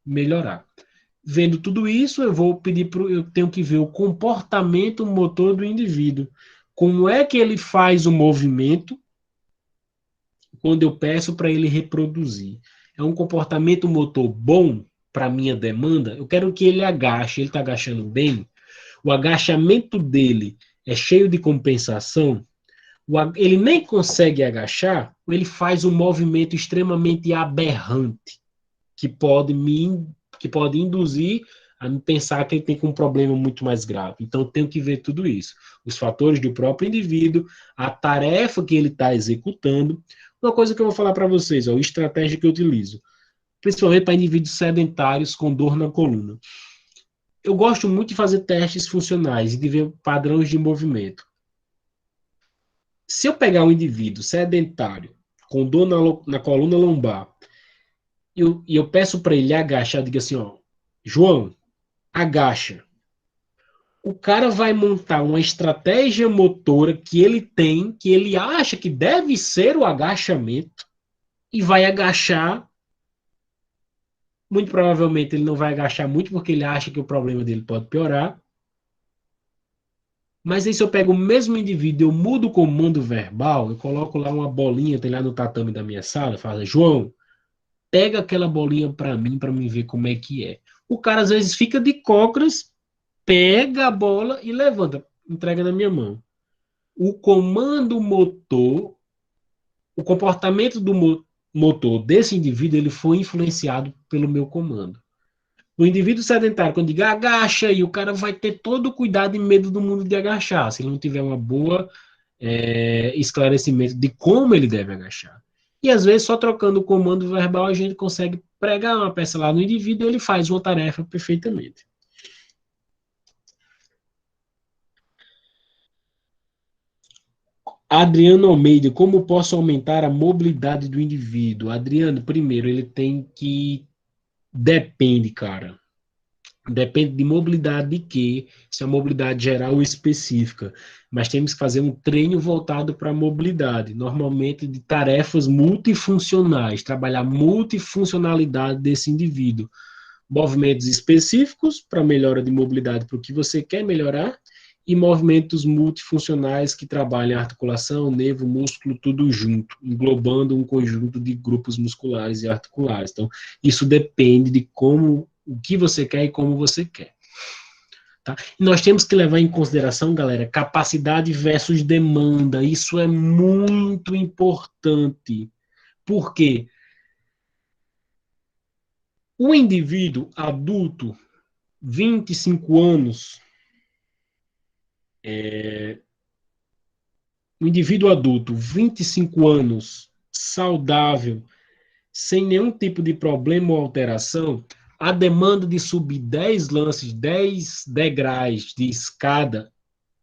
melhorar. Vendo tudo isso, eu tenho que ver o comportamento motor do indivíduo. Como é que ele faz o movimento quando eu peço para ele reproduzir? É um comportamento motor bom para minha demanda? Eu quero que ele agache, ele está agachando bem? O agachamento dele é cheio de compensação? Ele nem consegue agachar, ou ele faz um movimento extremamente aberrante, que pode induzir a me pensar que ele tem um problema muito mais grave. Então, eu tenho que ver tudo isso. Os fatores do próprio indivíduo, a tarefa que ele está executando. Uma coisa que eu vou falar para vocês, a estratégia que eu utilizo, principalmente para indivíduos sedentários com dor na coluna. Eu gosto muito de fazer testes funcionais e de ver padrões de movimento. Se eu pegar um indivíduo sedentário com dor na coluna lombar e eu peço para ele agachar, eu digo assim, ó, João, agacha. O cara vai montar uma estratégia motora que ele tem, que ele acha que deve ser o agachamento, e vai agachar. Muito provavelmente ele não vai agachar muito, porque ele acha que o problema dele pode piorar. Mas aí se eu pego o mesmo indivíduo, eu mudo o comando verbal, eu coloco lá uma bolinha, tem lá no tatame da minha sala, fala, João, pega aquela bolinha para mim ver como é que é. O cara às vezes fica de cócoras, pega a bola e levanta, entrega na minha mão. O comando motor, o comportamento do motor desse indivíduo, ele foi influenciado pelo meu comando. O indivíduo sedentário, quando diga agacha, e o cara vai ter todo o cuidado e medo do mundo de agachar, se ele não tiver uma boa esclarecimento de como ele deve agachar. E às vezes, só trocando o comando verbal, a gente consegue pregar uma peça lá no indivíduo e ele faz uma tarefa perfeitamente. Adriano Almeida, como posso aumentar a mobilidade do indivíduo? Adriano, primeiro, ele tem que. Depende, cara. Depende de mobilidade de quê? Se é mobilidade geral ou específica. Mas temos que fazer um treino voltado para a mobilidade, normalmente de tarefas multifuncionais, trabalhar a multifuncionalidade desse indivíduo. Movimentos específicos para melhora de mobilidade para o que você quer melhorar, e movimentos multifuncionais que trabalham articulação, nervo, músculo, tudo junto, englobando um conjunto de grupos musculares e articulares. Então, isso depende de como, o que você quer e como você quer. Tá? E nós temos que levar em consideração, galera, capacidade versus demanda. Isso é muito importante. Por quê? O indivíduo adulto, 25 anos, o indivíduo adulto, 25 anos, saudável, sem nenhum tipo de problema ou alteração, a demanda de subir 10 lances, 10 degraus de escada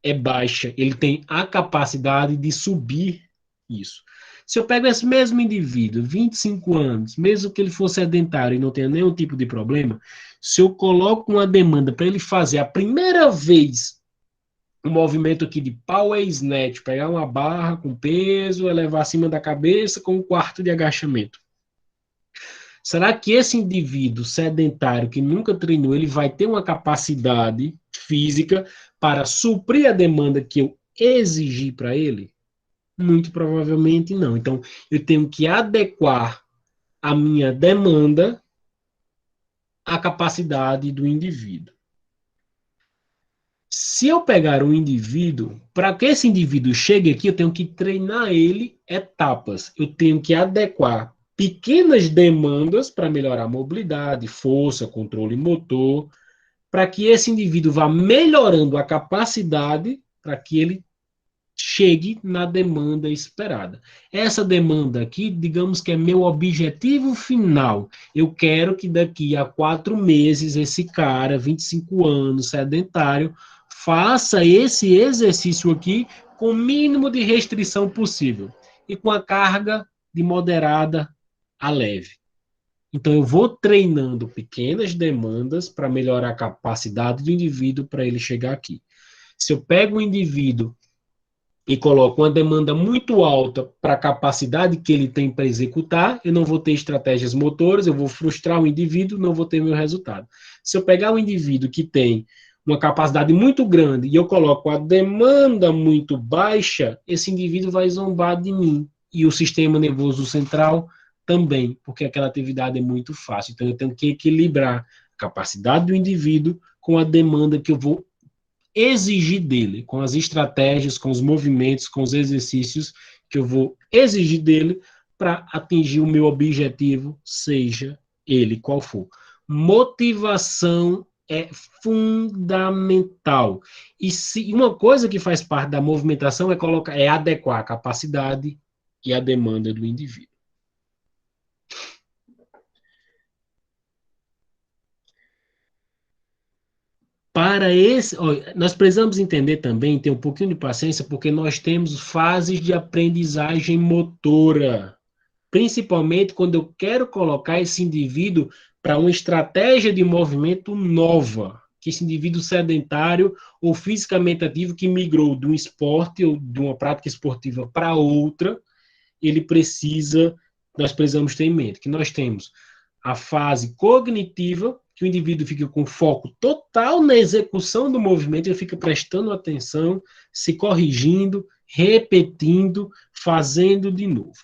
é baixa. Ele tem a capacidade de subir isso. Se eu pego esse mesmo indivíduo, 25 anos, mesmo que ele fosse sedentário e não tenha nenhum tipo de problema, se eu coloco uma demanda para ele fazer a primeira vez um movimento aqui de power snatch, pegar uma barra com peso, elevar acima da cabeça com um quarto de agachamento. Será que esse indivíduo sedentário que nunca treinou, ele vai ter uma capacidade física para suprir a demanda que eu exigi para ele? Muito provavelmente não. Então, eu tenho que adequar a minha demanda à capacidade do indivíduo. Se eu pegar um indivíduo, para que esse indivíduo chegue aqui, eu tenho que treinar ele etapas. Eu tenho que adequar pequenas demandas para melhorar a mobilidade, força, controle motor, para que esse indivíduo vá melhorando a capacidade para que ele chegue na demanda esperada. Essa demanda aqui, digamos que é meu objetivo final. Eu quero que daqui a 4 meses esse cara, 25 anos, sedentário, faça esse exercício aqui com o mínimo de restrição possível e com a carga de moderada a leve. Então, eu vou treinando pequenas demandas para melhorar a capacidade do indivíduo para ele chegar aqui. Se eu pego um indivíduo e coloco uma demanda muito alta para a capacidade que ele tem para executar, eu não vou ter estratégias motoras, eu vou frustrar o indivíduo, não vou ter meu resultado. Se eu pegar um indivíduo que tem uma capacidade muito grande e eu coloco a demanda muito baixa, esse indivíduo vai zombar de mim. E o sistema nervoso central também, porque aquela atividade é muito fácil. Então, eu tenho que equilibrar a capacidade do indivíduo com a demanda que eu vou exigir dele, com as estratégias, com os movimentos, com os exercícios que eu vou exigir dele para atingir o meu objetivo, seja ele qual for. Motivação é fundamental. E se uma coisa que faz parte da movimentação é adequar a capacidade e a demanda do indivíduo. Para esse, nós precisamos entender também, ter um pouquinho de paciência, porque nós temos fases de aprendizagem motora, principalmente quando eu quero colocar esse indivíduo para uma estratégia de movimento nova, que esse indivíduo sedentário ou fisicamente ativo que migrou de um esporte ou de uma prática esportiva para outra, nós precisamos ter em mente que nós temos a fase cognitiva, que o indivíduo fica com foco total na execução do movimento, ele fica prestando atenção, se corrigindo, repetindo, fazendo de novo.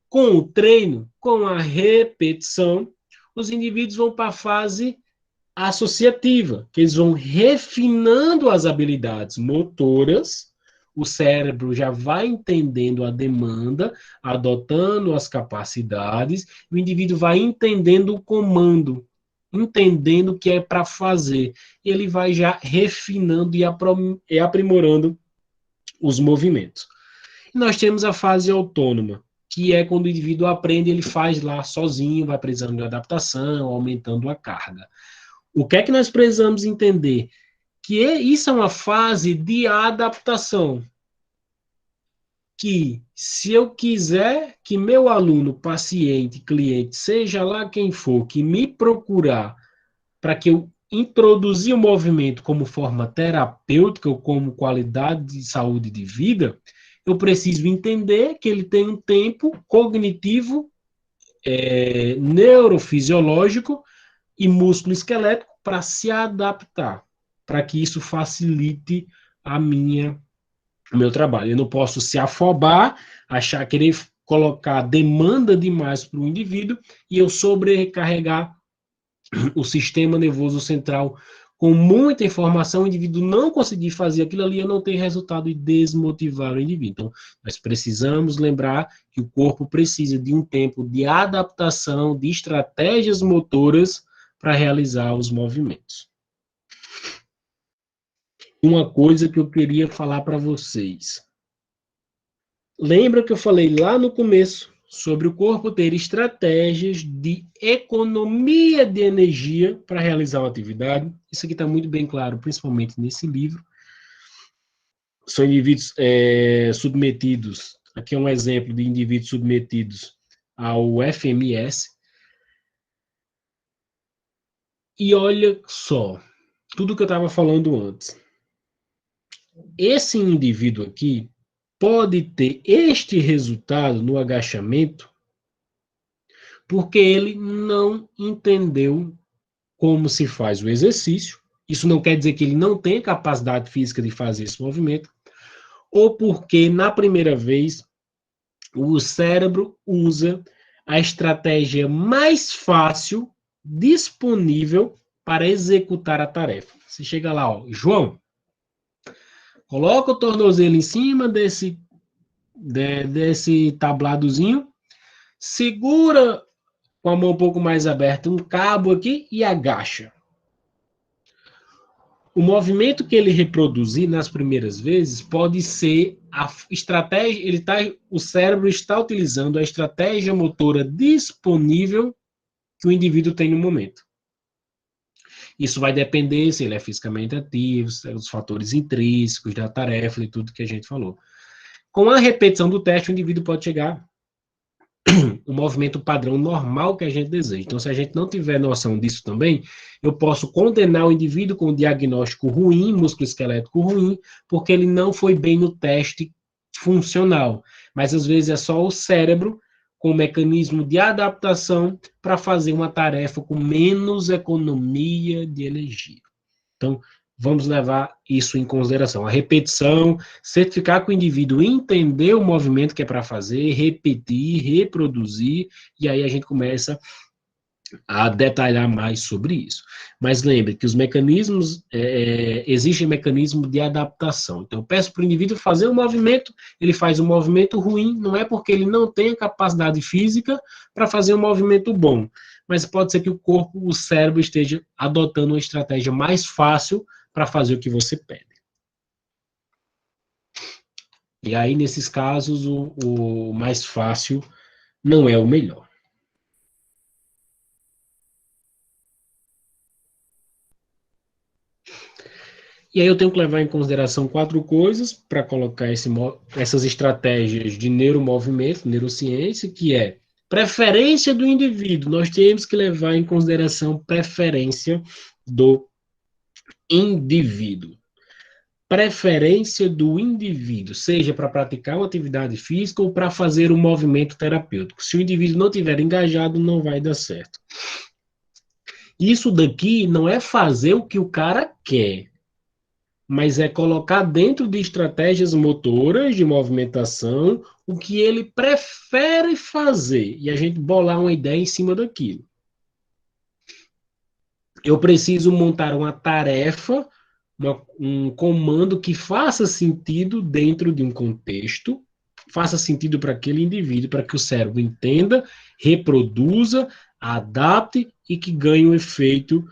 Com o treino, com a repetição, os indivíduos vão para a fase associativa, que eles vão refinando as habilidades motoras, o cérebro já vai entendendo a demanda, adotando as capacidades, o indivíduo vai entendendo o comando, entendendo o que é para fazer. Ele vai já refinando e aprimorando os movimentos. E nós temos a fase autônoma, que é quando o indivíduo aprende, ele faz lá sozinho, vai precisando de adaptação, aumentando a carga. O que é que nós precisamos entender? Que isso é uma fase de adaptação. Que se eu quiser que meu aluno, paciente, cliente, seja lá quem for, que me procurar para que eu introduzir o movimento como forma terapêutica ou como qualidade de saúde de vida, eu preciso entender que ele tem um tempo cognitivo, neurofisiológico e músculo esquelético para se adaptar, para que isso facilite o meu trabalho. Eu não posso se afobar, querer colocar demanda demais para o indivíduo e eu sobrecarregar o sistema nervoso central com muita informação, o indivíduo não conseguir fazer aquilo ali, eu não ter resultado e desmotivar o indivíduo. Então, nós precisamos lembrar que o corpo precisa de um tempo de adaptação, de estratégias motoras para realizar os movimentos. Uma coisa que eu queria falar para vocês. Lembra que eu falei lá no começo sobre o corpo ter estratégias de economia de energia para realizar uma atividade? Isso aqui está muito bem claro, principalmente nesse livro. São indivíduos submetidos, aqui é um exemplo de indivíduos submetidos ao FMS. E olha só, tudo que eu estava falando antes. Esse indivíduo aqui pode ter este resultado no agachamento porque ele não entendeu como se faz o exercício. Isso não quer dizer que ele não tem capacidade física de fazer esse movimento, ou porque na primeira vez o cérebro usa a estratégia mais fácil disponível para executar a tarefa. Você chega lá, ó, João, coloca o tornozelo em cima desse tabladozinho Segura com a mão um pouco mais aberta um cabo aqui e agacha. O movimento que ele reproduzir nas primeiras vezes pode ser a estratégia, o cérebro está utilizando a estratégia motora disponível que o indivíduo tem no momento. Isso vai depender se ele é fisicamente ativo, os fatores intrínsecos da tarefa e tudo que a gente falou. Com a repetição do teste, o indivíduo pode chegar o movimento padrão normal que a gente deseja. Então, se a gente não tiver noção disso também, eu posso condenar o indivíduo com um diagnóstico ruim, músculo-esquelético ruim, porque ele não foi bem no teste funcional. Mas, às vezes, é só o cérebro com um mecanismo de adaptação para fazer uma tarefa com menos economia de energia. Então, vamos levar isso em consideração. A repetição, certificar que o indivíduo entendeu o movimento que é para fazer, repetir, reproduzir, e aí a gente começa a detalhar mais sobre isso. Mas lembre que os mecanismos, existem mecanismos de adaptação. Então, eu peço para o indivíduo fazer um movimento, ele faz um movimento ruim, não é porque ele não tem a capacidade física para fazer um movimento bom, mas pode ser que o corpo, o cérebro esteja adotando uma estratégia mais fácil para fazer o que você pede. E aí, nesses casos, o mais fácil não é o melhor. E aí eu tenho que levar em consideração 4 coisas para colocar essas estratégias de neuromovimento, neurociência, que é preferência do indivíduo. Nós temos que levar em consideração preferência do indivíduo. Preferência do indivíduo, seja para praticar uma atividade física ou para fazer um movimento terapêutico. Se o indivíduo não estiver engajado, não vai dar certo. Isso daqui não é fazer o que o cara quer, mas é colocar dentro de estratégias motoras de movimentação o que ele prefere fazer e a gente bolar uma ideia em cima daquilo. Eu preciso montar uma tarefa, um comando que faça sentido dentro de um contexto, faça sentido para aquele indivíduo, para que o cérebro entenda, reproduza, adapte e que ganhe um efeito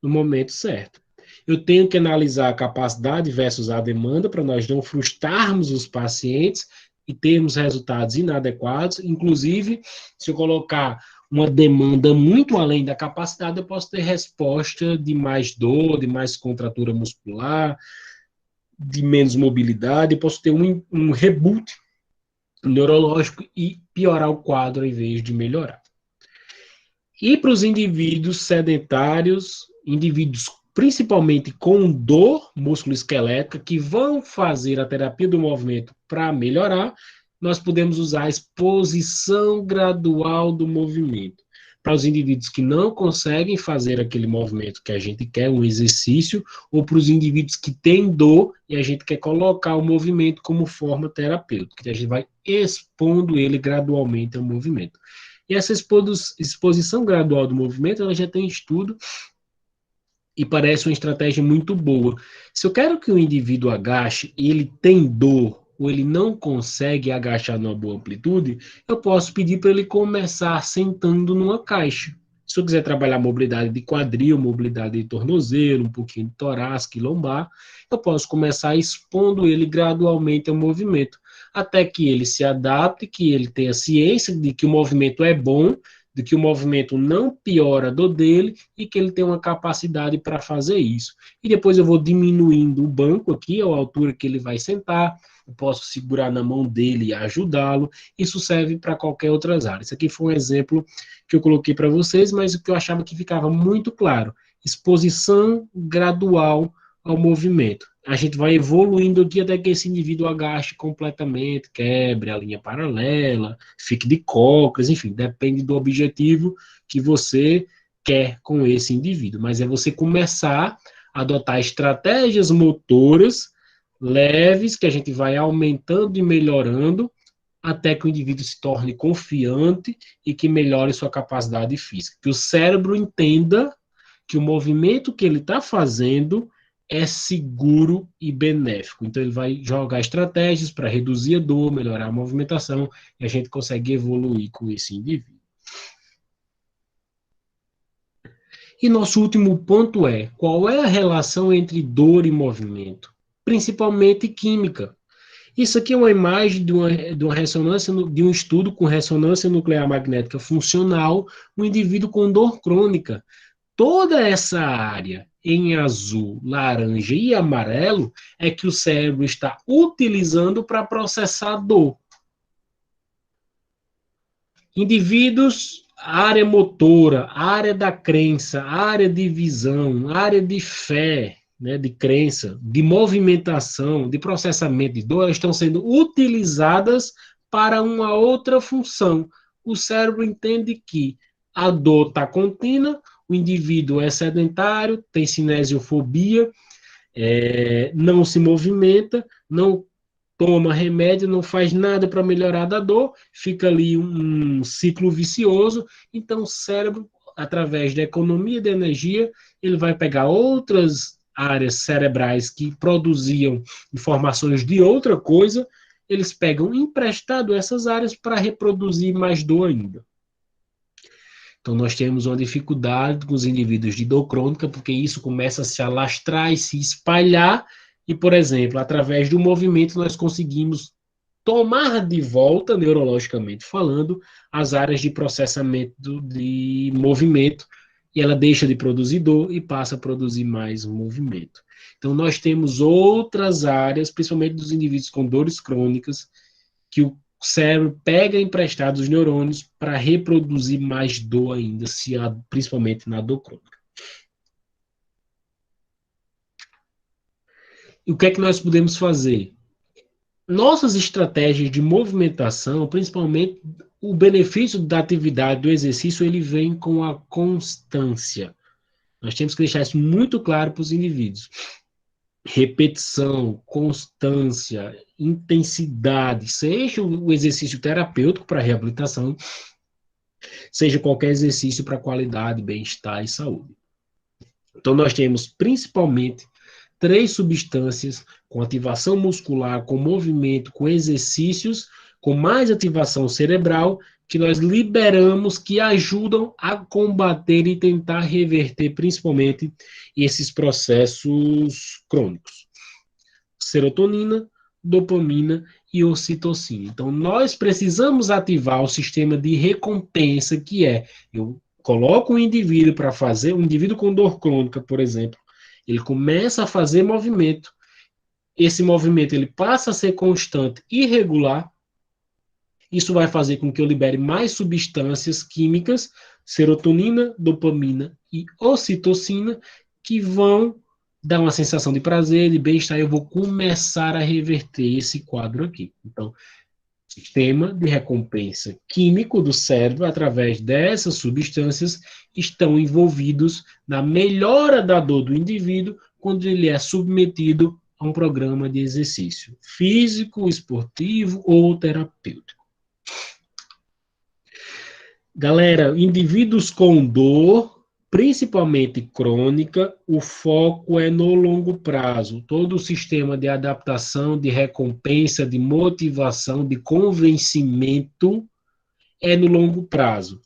no momento certo. Eu tenho que analisar a capacidade versus a demanda para nós não frustrarmos os pacientes e termos resultados inadequados. Inclusive, se eu colocar uma demanda muito além da capacidade, eu posso ter resposta de mais dor, de mais contratura muscular, de menos mobilidade, posso ter um reboot neurológico e piorar o quadro em vez de melhorar. E para os indivíduos sedentários, indivíduos principalmente com dor musculoesquelética, que vão fazer a terapia do movimento para melhorar, nós podemos usar a exposição gradual do movimento. Para os indivíduos que não conseguem fazer aquele movimento que a gente quer, um exercício, ou para os indivíduos que têm dor e a gente quer colocar o movimento como forma terapêutica, que a gente vai expondo ele gradualmente ao movimento. E essa exposição gradual do movimento, ela já tem estudo e parece uma estratégia muito boa. Se eu quero que o indivíduo agache e ele tem dor, ou ele não consegue agachar numa boa amplitude, eu posso pedir para ele começar sentando numa caixa. Se eu quiser trabalhar mobilidade de quadril, mobilidade de tornozelo, um pouquinho de torácico e lombar, eu posso começar expondo ele gradualmente ao movimento, até que ele se adapte, que ele tenha ciência de que o movimento é bom, de que o movimento não piora a dor dele e que ele tem uma capacidade para fazer isso. E depois eu vou diminuindo o banco aqui, a altura que ele vai sentar, eu posso segurar na mão dele e ajudá-lo. Isso serve para qualquer outras áreas. Isso aqui foi um exemplo que eu coloquei para vocês, mas o que eu achava que ficava muito claro. Exposição gradual ao movimento. A gente vai evoluindo aqui até que esse indivíduo agache completamente, quebre a linha paralela, fique de cócoras, enfim, depende do objetivo que você quer com esse indivíduo. Mas é você começar a adotar estratégias motoras leves, que a gente vai aumentando e melhorando, até que o indivíduo se torne confiante e que melhore sua capacidade física. Que o cérebro entenda que o movimento que ele está fazendo é seguro e benéfico. Então, ele vai jogar estratégias para reduzir a dor, melhorar a movimentação, e a gente consegue evoluir com esse indivíduo. E nosso último ponto é, qual é a relação entre dor e movimento? Principalmente química. Isso aqui é uma imagem de uma ressonância, de um estudo com ressonância nuclear magnética funcional, um indivíduo com dor crônica. Toda essa área em azul, laranja e amarelo é que o cérebro está utilizando para processar dor. Indivíduos, área motora, área da crença, área de visão, área de fé, né, de crença, de movimentação, de processamento de dor, estão sendo utilizadas para uma outra função. O cérebro entende que a dor está contínua, o indivíduo é sedentário, tem cinesiofobia, não se movimenta, não toma remédio, não faz nada para melhorar da dor, fica ali um ciclo vicioso. Então, o cérebro, através da economia de energia, ele vai pegar outras áreas cerebrais que produziam informações de outra coisa, eles pegam emprestado essas áreas para reproduzir mais dor ainda. Então, nós temos uma dificuldade com os indivíduos de dor crônica, porque isso começa a se alastrar e se espalhar, e, por exemplo, através do movimento, nós conseguimos tomar de volta, neurologicamente falando, as áreas de processamento de movimento, e ela deixa de produzir dor e passa a produzir mais movimento. Então, nós temos outras áreas, principalmente dos indivíduos com dores crônicas, que o cérebro pega emprestados os neurônios para reproduzir mais dor ainda, principalmente na dor crônica. E o que é que nós podemos fazer? Nossas estratégias de movimentação, principalmente o benefício da atividade, do exercício, ele vem com a constância. Nós temos que deixar isso muito claro para os indivíduos. Repetição, constância, intensidade, seja o exercício terapêutico para reabilitação, seja qualquer exercício para qualidade, bem-estar e saúde. Então, nós temos principalmente 3 substâncias com ativação muscular, com movimento, com exercícios, com mais ativação cerebral, que nós liberamos, que ajudam a combater e tentar reverter principalmente esses processos crônicos. Serotonina, dopamina e ocitocina. Então, nós precisamos ativar o sistema de recompensa, que é, eu coloco um indivíduo para fazer, um indivíduo com dor crônica, por exemplo, ele começa a fazer movimento, esse movimento ele passa a ser constante e regular, isso vai fazer com que eu libere mais substâncias químicas, serotonina, dopamina e ocitocina, que vão dar uma sensação de prazer, de bem-estar, e eu vou começar a reverter esse quadro aqui. Então, sistema de recompensa químico do cérebro, através dessas substâncias, estão envolvidos na melhora da dor do indivíduo quando ele é submetido a um programa de exercício físico, esportivo ou terapêutico. Galera, indivíduos com dor, principalmente crônica, o foco é no longo prazo. Todo o sistema de adaptação, de recompensa, de motivação, de convencimento é no longo prazo.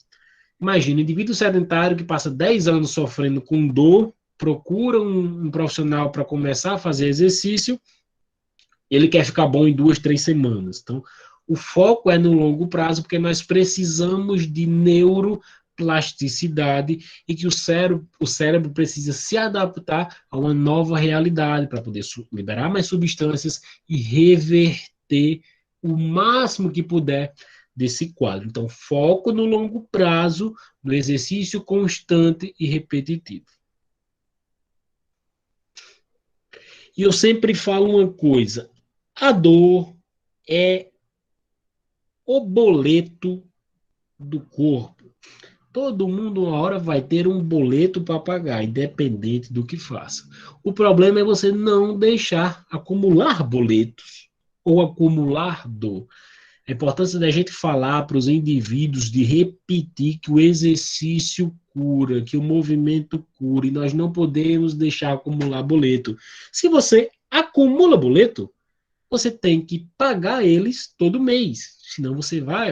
Imagina, um indivíduo sedentário que passa 10 anos sofrendo com dor, procura um profissional para começar a fazer exercício, ele quer ficar bom em 2, 3 semanas. Então, o foco é no longo prazo, porque nós precisamos de neuroplasticidade e que o cérebro precisa se adaptar a uma nova realidade para poder liberar mais substâncias e reverter o máximo que puder desse quadro. Então, foco no longo prazo, no exercício constante e repetitivo. E eu sempre falo uma coisa, a dor é o boleto do corpo. Todo mundo, uma hora, vai ter um boleto para pagar, independente do que faça. O problema é você não deixar acumular boletos ou acumular dor. A importância da gente falar para os indivíduos de repetir que o exercício cura, que o movimento cura, e nós não podemos deixar acumular boleto. Se você acumula boleto, você tem que pagar eles todo mês, senão você vai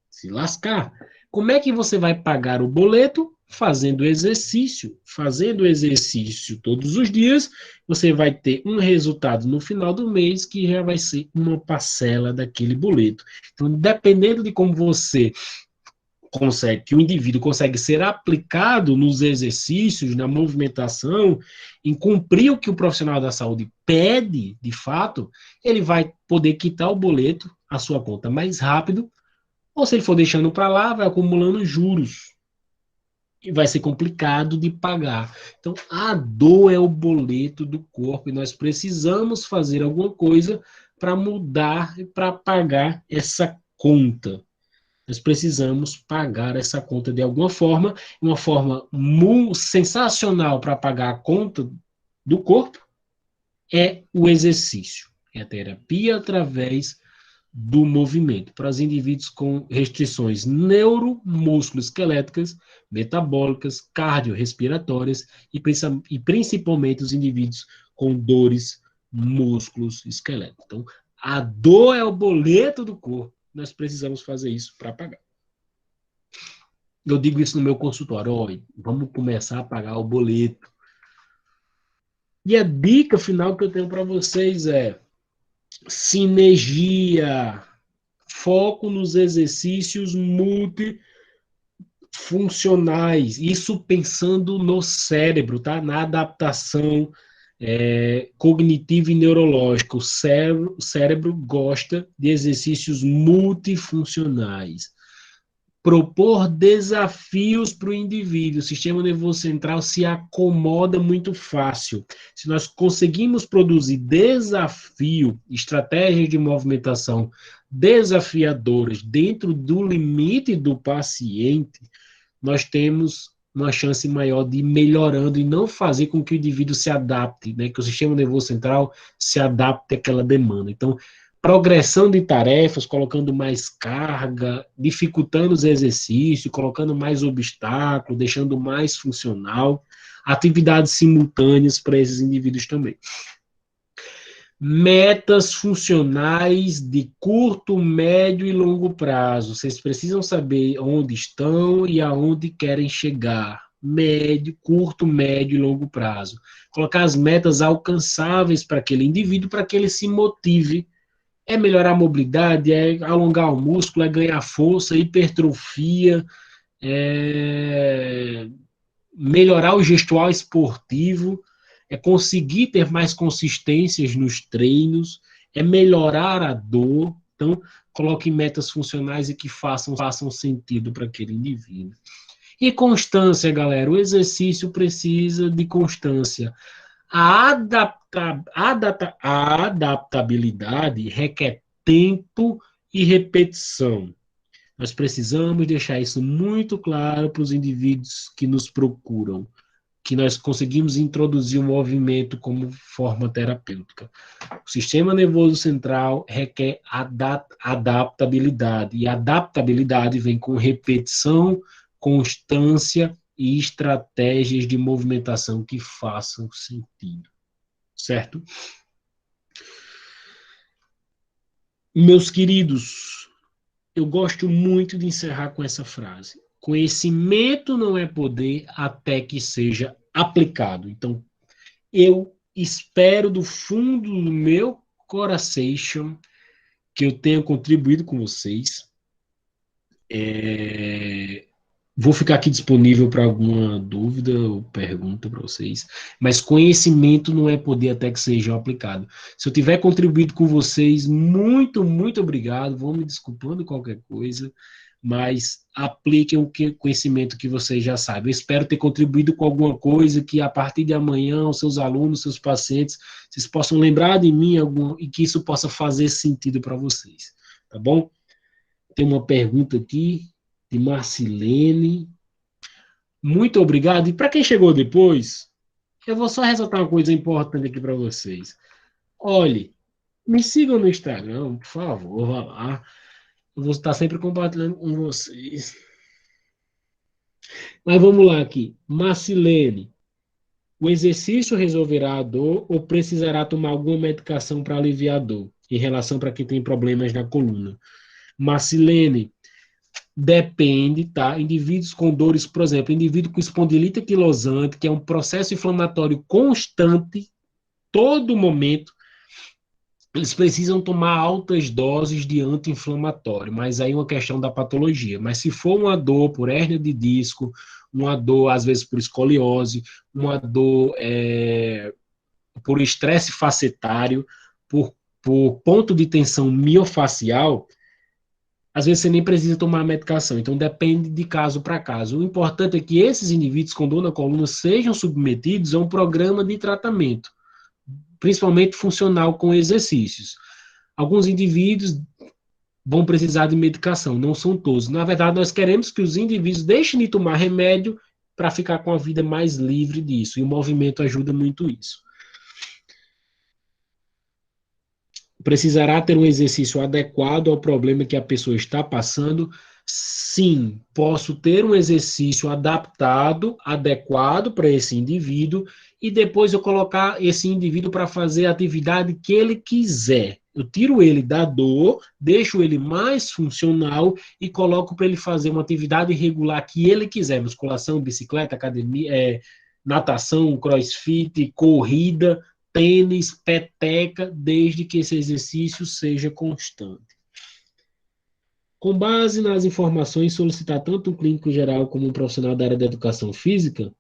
se lascar. Como é que você vai pagar o boleto? Fazendo exercício. Fazendo exercício todos os dias, você vai ter um resultado no final do mês que já vai ser uma parcela daquele boleto. Então, dependendo de como você consegue, que o indivíduo consegue ser aplicado nos exercícios, na movimentação, em cumprir o que o profissional da saúde pede, de fato, ele vai poder quitar o boleto, a sua conta mais rápido, ou se ele for deixando para lá, vai acumulando juros e vai ser complicado de pagar. Então, a dor é o boleto do corpo e nós precisamos fazer alguma coisa para mudar e para pagar essa conta. Nós precisamos pagar essa conta de alguma forma, uma forma sensacional para pagar a conta do corpo é o exercício, é a terapia através do movimento, para os indivíduos com restrições neuromusculoesqueléticas, metabólicas, cardiorrespiratórias e principalmente os indivíduos com dores músculos esqueléticos. Então, a dor é o boleto do corpo, nós precisamos fazer isso para pagar. Eu digo isso no meu consultório, olha, vamos começar a pagar o boleto. E a dica final que eu tenho para vocês é sinergia, foco nos exercícios multifuncionais, isso pensando no cérebro, tá? Na adaptação cognitiva e neurológica. O cérebro gosta de exercícios multifuncionais. Propor desafios para o indivíduo. O sistema nervoso central se acomoda muito fácil. Se nós conseguimos produzir desafio, estratégias de movimentação desafiadoras dentro do limite do paciente, nós temos uma chance maior de ir melhorando e não fazer com que o indivíduo se adapte, né? Que o sistema nervoso central se adapte àquela demanda. Então, progressão de tarefas, colocando mais carga, dificultando os exercícios, colocando mais obstáculo, deixando mais funcional, atividades simultâneas para esses indivíduos também. Metas funcionais de curto, médio e longo prazo. Vocês precisam saber onde estão e aonde querem chegar. Médio, curto, médio e longo prazo. Colocar as metas alcançáveis para aquele indivíduo, para que ele se motive. É melhorar a mobilidade, é alongar o músculo, é ganhar força, hipertrofia, é melhorar o gestual esportivo, é conseguir ter mais consistências nos treinos, é melhorar a dor. Então, coloque metas funcionais e que façam sentido para aquele indivíduo. E constância, galera. O exercício precisa de constância. A adaptabilidade requer tempo e repetição. Nós precisamos deixar isso muito claro para os indivíduos que nos procuram, que nós conseguimos introduzir o movimento como forma terapêutica. O sistema nervoso central requer adaptabilidade, e adaptabilidade vem com repetição, constância e estratégias de movimentação que façam sentido, certo? Meus queridos, eu gosto muito de encerrar com essa frase. Conhecimento não é poder até que seja aplicado. Então, eu espero do fundo do meu coração que eu tenha contribuído com vocês. Vou ficar aqui disponível para alguma dúvida ou pergunta para vocês, mas conhecimento não é poder até que seja aplicado. Se eu tiver contribuído com vocês, muito, muito obrigado. Vou me desculpando qualquer coisa, mas apliquem o conhecimento que vocês já sabem. Eu espero ter contribuído com alguma coisa que a partir de amanhã os seus alunos, seus pacientes, vocês possam lembrar de mim e que isso possa fazer sentido para vocês, tá bom? Tem uma pergunta aqui de Marcilene. Muito obrigado. E para quem chegou depois, eu vou só ressaltar uma coisa importante aqui para vocês. Olhe, me sigam no Instagram, por favor, vá lá. Eu vou estar sempre compartilhando com vocês. Mas vamos lá aqui. Marcilene, o exercício resolverá a dor ou precisará tomar alguma medicação para aliviar a dor, em relação para quem tem problemas na coluna? Marcilene, depende, tá? Indivíduos com dores, por exemplo, indivíduo com espondilite anquilosante, que é um processo inflamatório constante, todo momento, eles precisam tomar altas doses de anti-inflamatório, mas aí é uma questão da patologia. Mas se for uma dor por hérnia de disco, uma dor, às vezes, por escoliose, uma dor por estresse facetário, por ponto de tensão miofacial, às vezes você nem precisa tomar medicação. Então, depende de caso para caso. O importante é que esses indivíduos com dor na coluna sejam submetidos a um programa de tratamento, principalmente funcional com exercícios. Alguns indivíduos vão precisar de medicação, não são todos. Na verdade, nós queremos que os indivíduos deixem de tomar remédio para ficar com a vida mais livre disso, e o movimento ajuda muito isso. Precisará ter um exercício adequado ao problema que a pessoa está passando? Sim, posso ter um exercício adaptado, adequado para esse indivíduo, e depois eu colocar esse indivíduo para fazer a atividade que ele quiser. Eu tiro ele da dor, deixo ele mais funcional e coloco para ele fazer uma atividade regular que ele quiser, musculação, bicicleta, academia, natação, crossfit, corrida, tênis, peteca, desde que esse exercício seja constante. Com base nas informações, solicitar tanto um clínico geral como um profissional da área da educação física?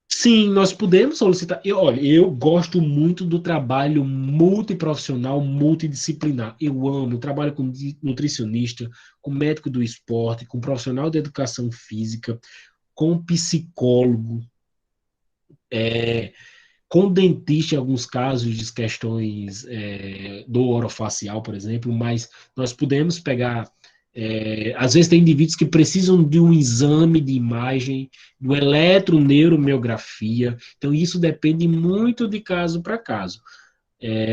Sim, nós podemos solicitar. Olha, eu gosto muito do trabalho multiprofissional, multidisciplinar. Eu amo, eu trabalho com nutricionista, com médico do esporte, com profissional de educação física, com psicólogo, com dentista em alguns casos de questões do orofacial, por exemplo, mas nós podemos pegar, às vezes tem indivíduos que precisam de um exame de imagem, do eletroneuromiografia, então isso depende muito de caso para caso.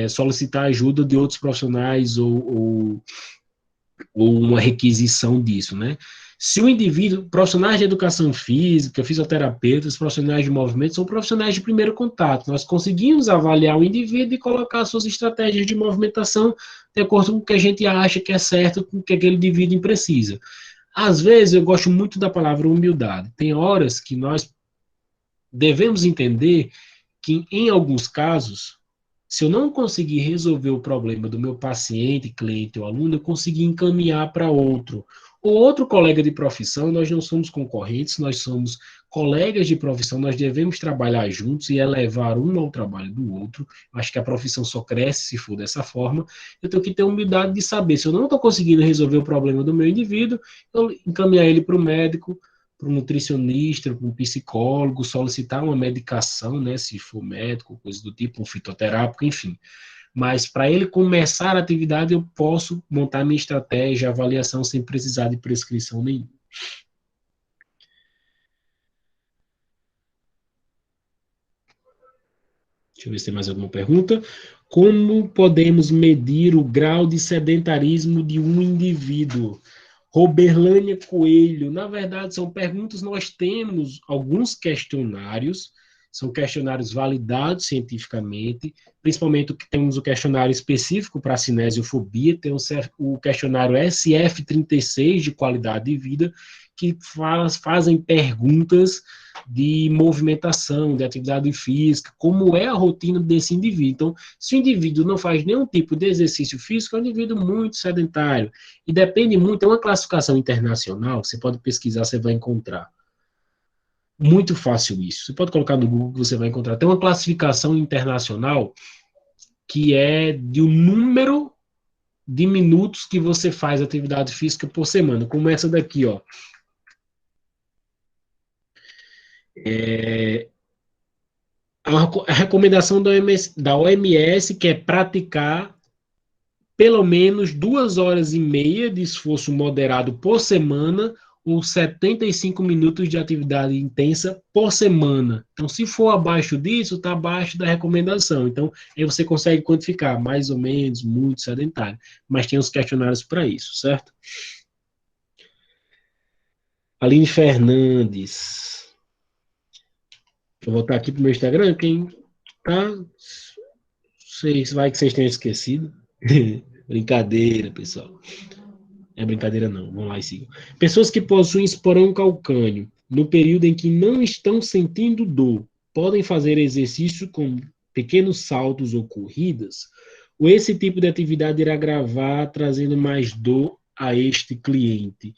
Solicitar ajuda de outros profissionais ou uma requisição disso, né? Se o indivíduo, profissionais de educação física, fisioterapeutas, profissionais de movimento, são profissionais de primeiro contato. Nós conseguimos avaliar o indivíduo e colocar suas estratégias de movimentação de acordo com o que a gente acha que é certo, com o que aquele indivíduo precisa. Às vezes, eu gosto muito da palavra humildade. Tem horas que nós devemos entender que, em alguns casos, se eu não conseguir resolver o problema do meu paciente, cliente ou aluno, eu consegui encaminhar para outro. Ou outro colega de profissão, nós não somos concorrentes, nós somos colegas de profissão, nós devemos trabalhar juntos e elevar um ao trabalho do outro. Acho que a profissão só cresce se for dessa forma. Eu tenho que ter humildade de saber, se eu não estou conseguindo resolver o problema do meu indivíduo, eu encaminhar ele para o médico, para um nutricionista, para um psicólogo, solicitar uma medicação, né, se for médico, coisa do tipo, um fitoterápico, enfim. Mas para ele começar a atividade, eu posso montar minha estratégia, avaliação, sem precisar de prescrição nenhuma. Deixa eu ver se tem mais alguma pergunta. Como podemos medir o grau de sedentarismo de um indivíduo? Roberlânia Coelho, na verdade, são perguntas, nós temos alguns questionários, são questionários validados cientificamente, principalmente temos o questionário específico para a cinesiofobia, tem o questionário SF36 de qualidade de vida, que fazem perguntas de movimentação, de atividade física, como é a rotina desse indivíduo. Então, se o indivíduo não faz nenhum tipo de exercício físico, é um indivíduo muito sedentário. E depende muito, é uma classificação internacional, você pode pesquisar, você vai encontrar. Muito fácil isso. Você pode colocar no Google que você vai encontrar. Tem uma classificação internacional que é de um número de minutos que você faz atividade física por semana. Como essa daqui, ó. A recomendação da OMS, que é praticar pelo menos 2 horas e meia de esforço moderado por semana ou 75 minutos de atividade intensa por semana. Então, se for abaixo disso, está abaixo da recomendação. Então, aí você consegue quantificar, mais ou menos, muito sedentário. Mas tem os questionários para isso, certo? Aline Fernandes. Deixa eu voltar aqui pro meu Instagram. Quem tá... Vai que vocês tenham esquecido. Brincadeira, pessoal. É brincadeira não. Vamos lá e sigam. Pessoas que possuem esporão calcâneo no período em que não estão sentindo dor podem fazer exercício com pequenos saltos ou corridas, ou esse tipo de atividade irá agravar, trazendo mais dor a este cliente?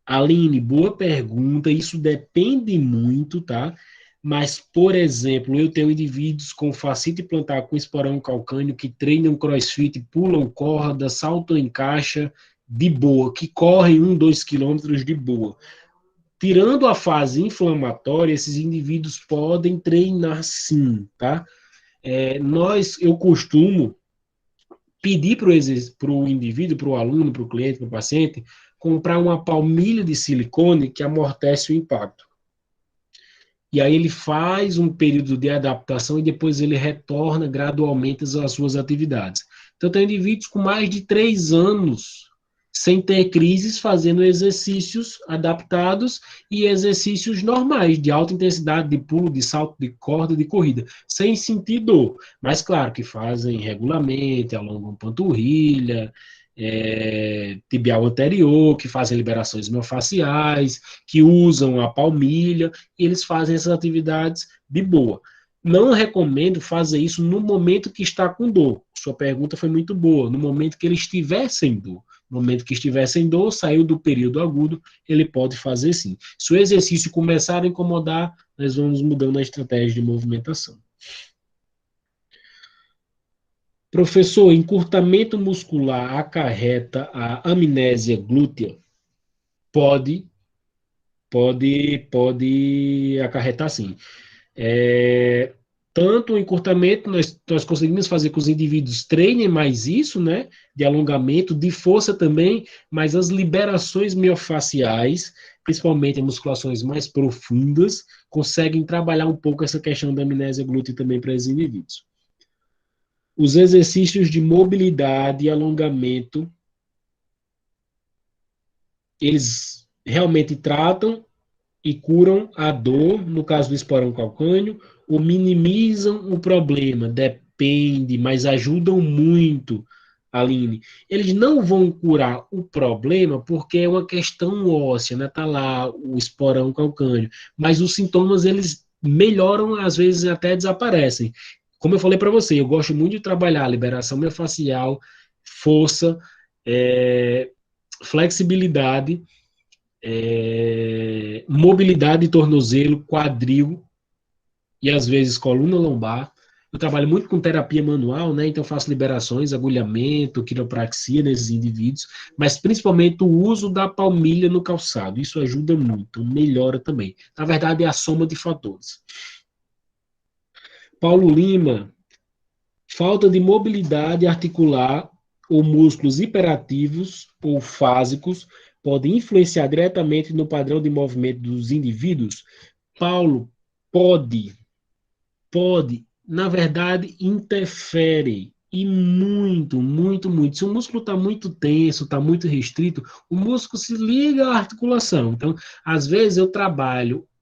Aline, boa pergunta. Isso depende muito, tá? Mas, por exemplo, eu tenho indivíduos com fascite plantar com esporão calcâneo que treinam crossfit, pulam corda, saltam em caixa de boa, que correm 1, 2 quilômetros de boa. Tirando a fase inflamatória, esses indivíduos podem treinar sim, tá? Eu costumo pedir para o indivíduo, para o aluno, para o cliente, para o paciente, comprar uma palmilha de silicone que amortece o impacto. E aí ele faz um período de adaptação e depois ele retorna gradualmente às suas atividades. Então, tem indivíduos com mais de 3 anos sem ter crises, fazendo exercícios adaptados e exercícios normais, de alta intensidade, de pulo, de salto, de corda, de corrida, sem sentir dor. Mas, claro, que fazem regularmente, alongam panturrilha, tibial anterior, que fazem liberações miofasciais, que usam a palmilha, e eles fazem essas atividades de boa. Não recomendo fazer isso no momento que está com dor. Sua pergunta foi muito boa. No momento que ele estiver sem dor. No momento que estiver sem dor, saiu do período agudo, ele pode fazer sim. Se o exercício começar a incomodar, nós vamos mudando a estratégia de movimentação. Professor, encurtamento muscular acarreta a amnésia glútea? Pode, pode acarretar sim. Tanto o encurtamento, nós conseguimos fazer que os indivíduos treinem mais isso, né, de alongamento, de força também, mas as liberações miofasciais, principalmente em musculações mais profundas, conseguem trabalhar um pouco essa questão da amnésia glútea também para esses indivíduos. Os exercícios de mobilidade e alongamento, eles realmente tratam e curam a dor, no caso do esporão calcâneo, ou minimizam o problema, depende, mas ajudam muito, Aline. Eles não vão curar o problema porque é uma questão óssea, né? Tá lá o esporão calcâneo, mas os sintomas eles melhoram, às vezes até desaparecem. Como eu falei para você, eu gosto muito de trabalhar liberação miofascial, força, flexibilidade, mobilidade de tornozelo, quadril e às vezes coluna lombar. Eu trabalho muito com terapia manual, né? Então faço liberações, agulhamento, quiropraxia nesses indivíduos, mas principalmente o uso da palmilha no calçado. Isso ajuda muito, melhora também. Na verdade, é a soma de fatores. Paulo Lima, falta de mobilidade articular ou músculos hiperativos ou fásicos podem influenciar diretamente no padrão de movimento dos indivíduos? Paulo, pode, na verdade, interfere. E muito, muito, muito. Se o músculo está muito tenso, está muito restrito, o músculo se liga à articulação. Então, às vezes eu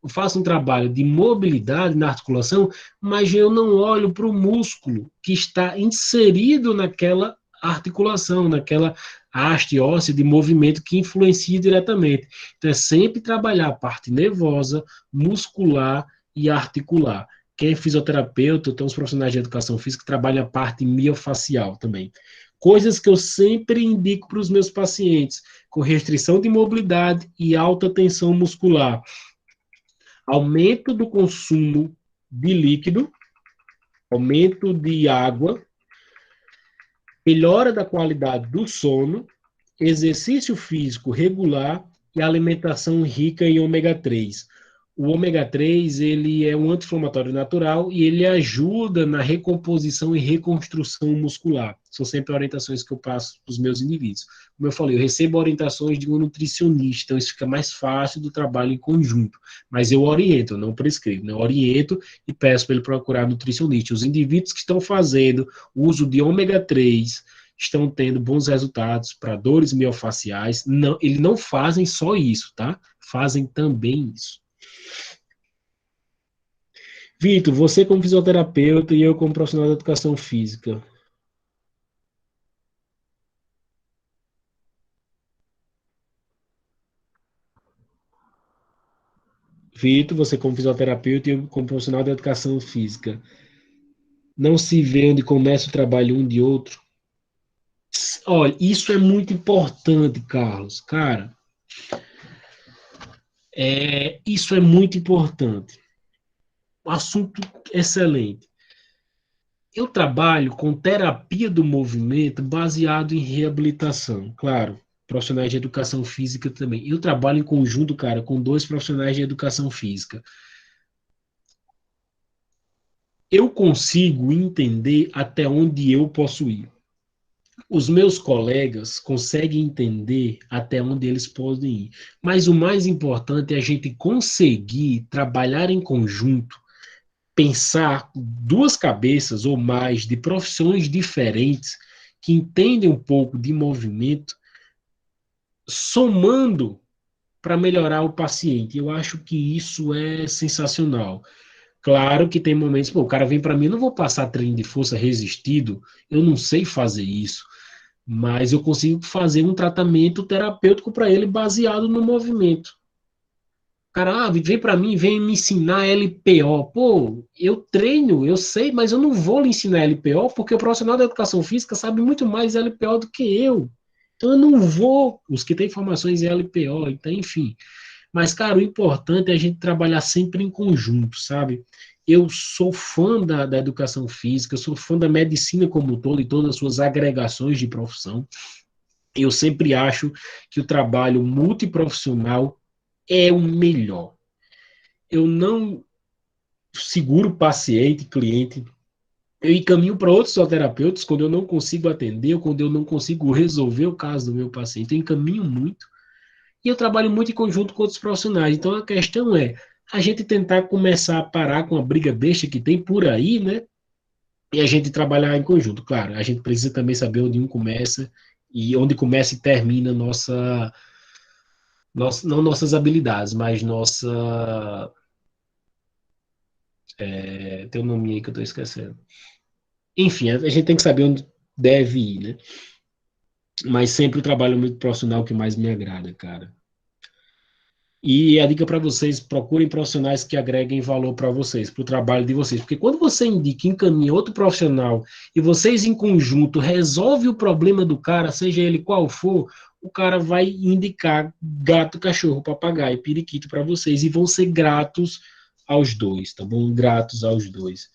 faço um trabalho de mobilidade na articulação, mas eu não olho para o músculo que está inserido naquela articulação, naquela haste óssea de movimento que influencia diretamente. Então, é sempre trabalhar a parte nervosa, muscular e articular. Quem é fisioterapeuta, tem uns profissionais de educação física que trabalham a parte miofacial também. Coisas que eu sempre indico para os meus pacientes, com restrição de mobilidade e alta tensão muscular. Aumento do consumo de líquido, aumento de água, melhora da qualidade do sono, exercício físico regular e alimentação rica em ômega 3. O ômega 3 ele é um anti-inflamatório natural e ele ajuda na recomposição e reconstrução muscular. São sempre orientações que eu passo para os meus indivíduos. Como eu falei, eu recebo orientações de um nutricionista, então isso fica mais fácil do trabalho em conjunto. Mas eu oriento, eu não prescrevo, né? Eu oriento e peço para ele procurar nutricionista. Os indivíduos que estão fazendo uso de ômega 3 estão tendo bons resultados para dores miofasciais. Não, eles não fazem só isso, tá? Fazem também isso. Vitor, você como fisioterapeuta e eu como profissional da educação física. Vitor, você como fisioterapeuta e eu como profissional da educação física. Não se vê onde começa o trabalho um de outro. Olha, isso é muito importante, Carlos. Cara, isso é muito importante. Um assunto excelente. Eu trabalho com terapia do movimento baseado em reabilitação. Claro, profissionais de educação física também. Eu trabalho em conjunto, cara, com 2 profissionais de educação física. Eu consigo entender até onde eu posso ir. Os meus colegas conseguem entender até onde eles podem ir. Mas o mais importante é a gente conseguir trabalhar em conjunto, pensar 2 cabeças ou mais de profissões diferentes que entendem um pouco de movimento, somando para melhorar o paciente. Eu acho que isso é sensacional. Claro que tem momentos, pô, o cara vem para mim, eu não vou passar treino de força resistido, eu não sei fazer isso, mas eu consigo fazer um tratamento terapêutico para ele baseado no movimento. O cara, vem para mim, vem me ensinar LPO. Pô, eu treino, eu sei, mas eu não vou lhe ensinar LPO porque o profissional da educação física sabe muito mais LPO do que eu. Então eu não vou, os que têm formações em LPO, então, enfim. Mas, cara, o importante é a gente trabalhar sempre em conjunto, sabe? Eu sou fã da educação física, eu sou fã da medicina como um todo e todas as suas agregações de profissão. Eu sempre acho que o trabalho multiprofissional é o melhor. Eu não seguro paciente, cliente, eu encaminho para outros fisioterapeutas quando eu não consigo atender ou quando eu não consigo resolver o caso do meu paciente. Eu encaminho muito e eu trabalho muito em conjunto com outros profissionais. Então a questão é a gente tentar começar a parar com a briga besta que tem por aí, né? E a gente trabalhar em conjunto. Claro, a gente precisa também saber onde um começa e onde começa e termina não nossas habilidades, mas tem um nome aí que eu estou esquecendo. Enfim, a gente tem que saber onde deve ir, né? Mas sempre o trabalho muito profissional que mais me agrada, cara. E a dica para vocês, procurem profissionais que agreguem valor para vocês, para o trabalho de vocês. Porque quando você indica, encaminha outro profissional e vocês em conjunto resolvem o problema do cara, seja ele qual for, o cara vai indicar gato, cachorro, papagaio, periquito para vocês e vão ser gratos aos dois, tá bom? Gratos aos dois.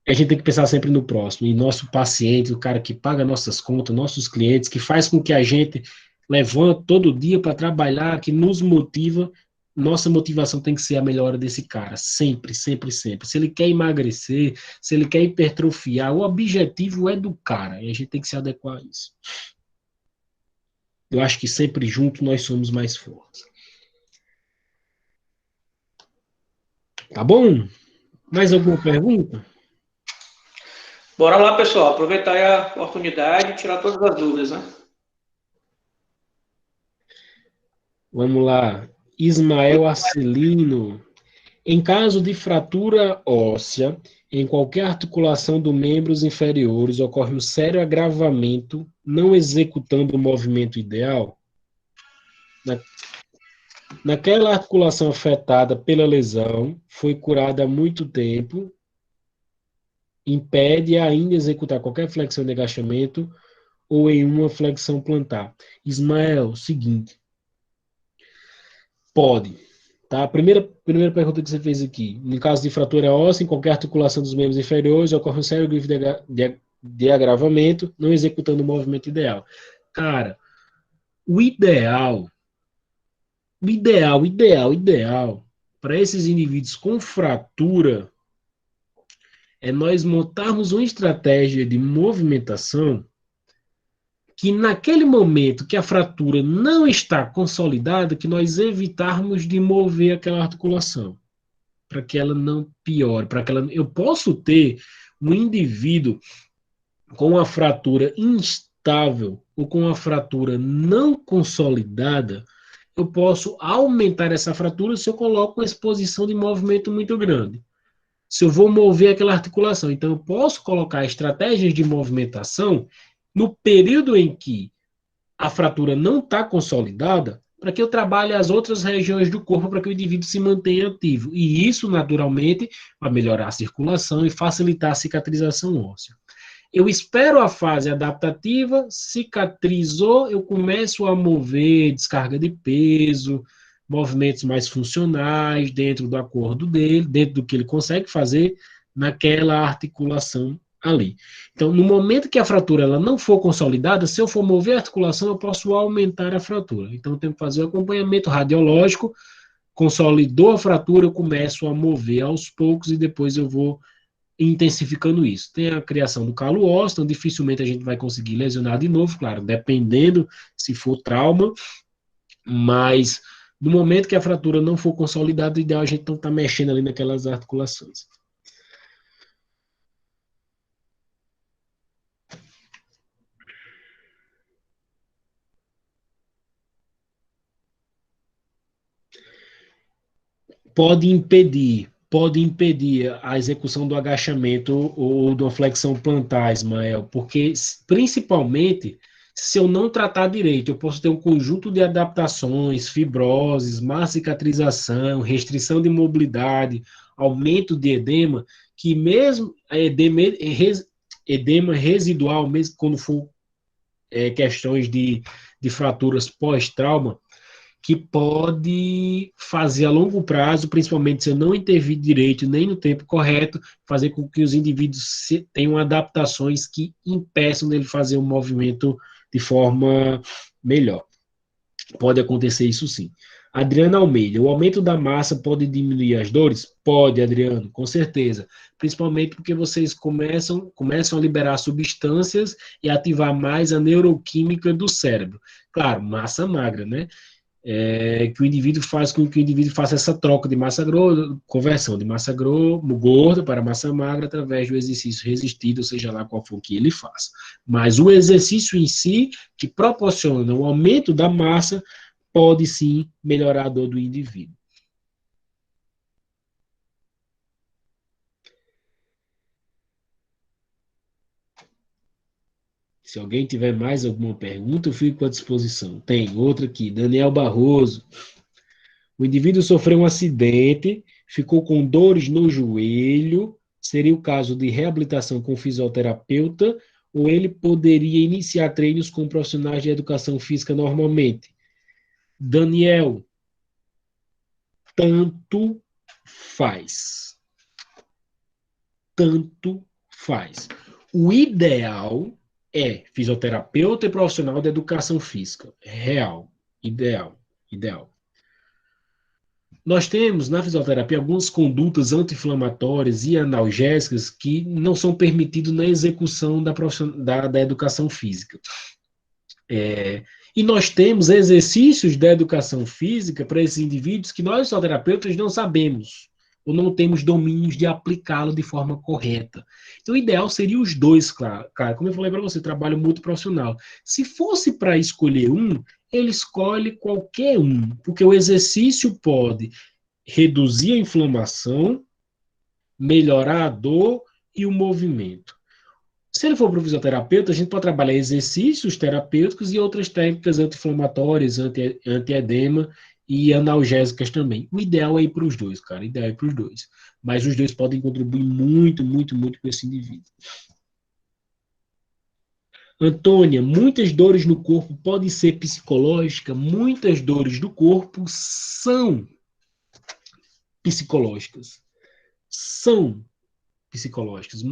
A gente tem que pensar sempre no próximo, em nosso paciente, o cara que paga nossas contas, nossos clientes, que faz com que a gente levanta todo dia para trabalhar, que nos motiva. Nossa motivação tem que ser a melhora desse cara, sempre, sempre, sempre. Se ele quer emagrecer, se ele quer hipertrofiar, o objetivo é do cara, e a gente tem que se adequar a isso. Eu acho que sempre juntos nós somos mais fortes. Tá bom? Mais alguma pergunta? Bora lá, pessoal. Aproveitar a oportunidade e tirar todas as dúvidas, né? Vamos lá. Ismael Arcelino. Em caso de fratura óssea, em qualquer articulação dos membros inferiores, ocorre um sério agravamento, não executando o movimento ideal. Naquela articulação afetada pela lesão, foi curada há muito tempo, impede ainda executar qualquer flexão de agachamento ou em uma flexão plantar. Ismael, seguinte, pode. Tá? A primeira pergunta que você fez aqui. No caso de fratura óssea, em qualquer articulação dos membros inferiores, ocorre um sério grifo de agravamento, não executando o movimento ideal. Cara, o ideal para esses indivíduos com fratura é nós montarmos uma estratégia de movimentação que naquele momento que a fratura não está consolidada, que nós evitarmos de mover aquela articulação, para que ela não piore, para que ela... Eu posso ter um indivíduo com uma fratura instável ou com uma fratura não consolidada, eu posso aumentar essa fratura se eu coloco uma exposição de movimento muito grande. Se eu vou mover aquela articulação. Então, eu posso colocar estratégias de movimentação no período em que a fratura não está consolidada, para que eu trabalhe as outras regiões do corpo para que o indivíduo se mantenha ativo. E isso, naturalmente, vai melhorar a circulação e facilitar a cicatrização óssea. Eu espero a fase adaptativa, cicatrizou, eu começo a mover descarga de peso, movimentos mais funcionais dentro do acordo dele, dentro do que ele consegue fazer naquela articulação ali. Então, no momento que a fratura ela não for consolidada, se eu for mover a articulação, eu posso aumentar a fratura. Então, eu tenho que fazer o acompanhamento radiológico, consolidou a fratura, eu começo a mover aos poucos e depois eu vou intensificando isso. Tem a criação do calo ósseo, então dificilmente a gente vai conseguir lesionar de novo, claro, dependendo se for trauma, mas no momento que a fratura não for consolidada, o ideal é a gente não estar mexendo ali naquelas articulações. Pode impedir a execução do agachamento ou da flexão plantar, Ismael, porque principalmente se eu não tratar direito, eu posso ter um conjunto de adaptações, fibroses, má cicatrização, restrição de mobilidade, aumento de edema, que mesmo edema residual, mesmo quando for questões de fraturas pós-trauma, que pode fazer a longo prazo, principalmente se eu não intervir direito nem no tempo correto, fazer com que os indivíduos tenham adaptações que impeçam dele fazer um movimento de forma melhor. Pode acontecer isso sim. Adriano Almeida, o aumento da massa pode diminuir as dores? Pode, Adriano, com certeza. Principalmente porque vocês começam a liberar substâncias e ativar mais a neuroquímica do cérebro. Claro, massa magra, né? Que o indivíduo faz com que o indivíduo faça essa troca de massa grossa, conversão de massa gorda para massa magra através do exercício resistido, seja lá qual for que ele faça. Mas o exercício em si, que proporciona o aumento da massa, pode sim melhorar a dor do indivíduo. Se alguém tiver mais alguma pergunta, eu fico à disposição. Tem outra aqui, Daniel Barroso. O indivíduo sofreu um acidente, ficou com dores no joelho, seria o caso de reabilitação com fisioterapeuta, ou ele poderia iniciar treinos com profissionais de educação física normalmente? Daniel, tanto faz. Tanto faz. O ideal é fisioterapeuta e profissional de educação física. Real. Ideal. Nós temos na fisioterapia algumas condutas anti-inflamatórias e analgésicas que não são permitidas na execução da educação física. E nós temos exercícios da educação física para esses indivíduos que nós, fisioterapeutas, não sabemos ou não temos domínios de aplicá-lo de forma correta. Então, o ideal seria os dois, claro. Como eu falei para você, trabalho multiprofissional. Se fosse para escolher um, ele escolhe qualquer um, porque o exercício pode reduzir a inflamação, melhorar a dor e o movimento. Se ele for para o fisioterapeuta, a gente pode trabalhar exercícios terapêuticos e outras técnicas anti-inflamatórias, anti-edema e analgésicas também. O ideal é ir para os dois, cara. O ideal é ir para os dois. Mas os dois podem contribuir muito, muito, muito com esse indivíduo. Antônia, muitas dores no corpo podem ser psicológicas? Muitas dores do corpo são psicológicas. São psicológicas.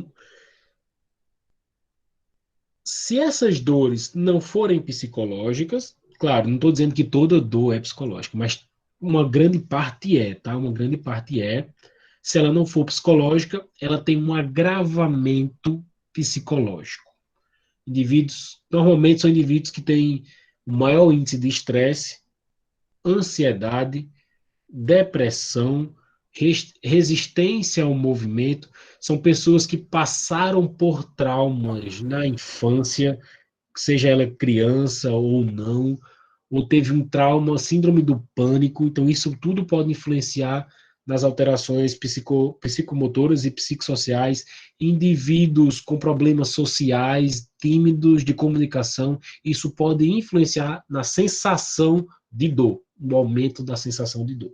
Se essas dores não forem psicológicas, claro, não estou dizendo que toda dor é psicológica, mas uma grande parte é, tá? Uma grande parte é. Se ela não for psicológica, ela tem um agravamento psicológico. Normalmente são indivíduos que têm o maior índice de estresse, ansiedade, depressão resistência ao movimento, são pessoas que passaram por traumas na infância, seja ela criança ou não, ou teve um trauma, síndrome do pânico, então isso tudo pode influenciar nas alterações psicomotoras e psicossociais, indivíduos com problemas sociais, tímidos de comunicação, isso pode influenciar na sensação de dor, no aumento da sensação de dor.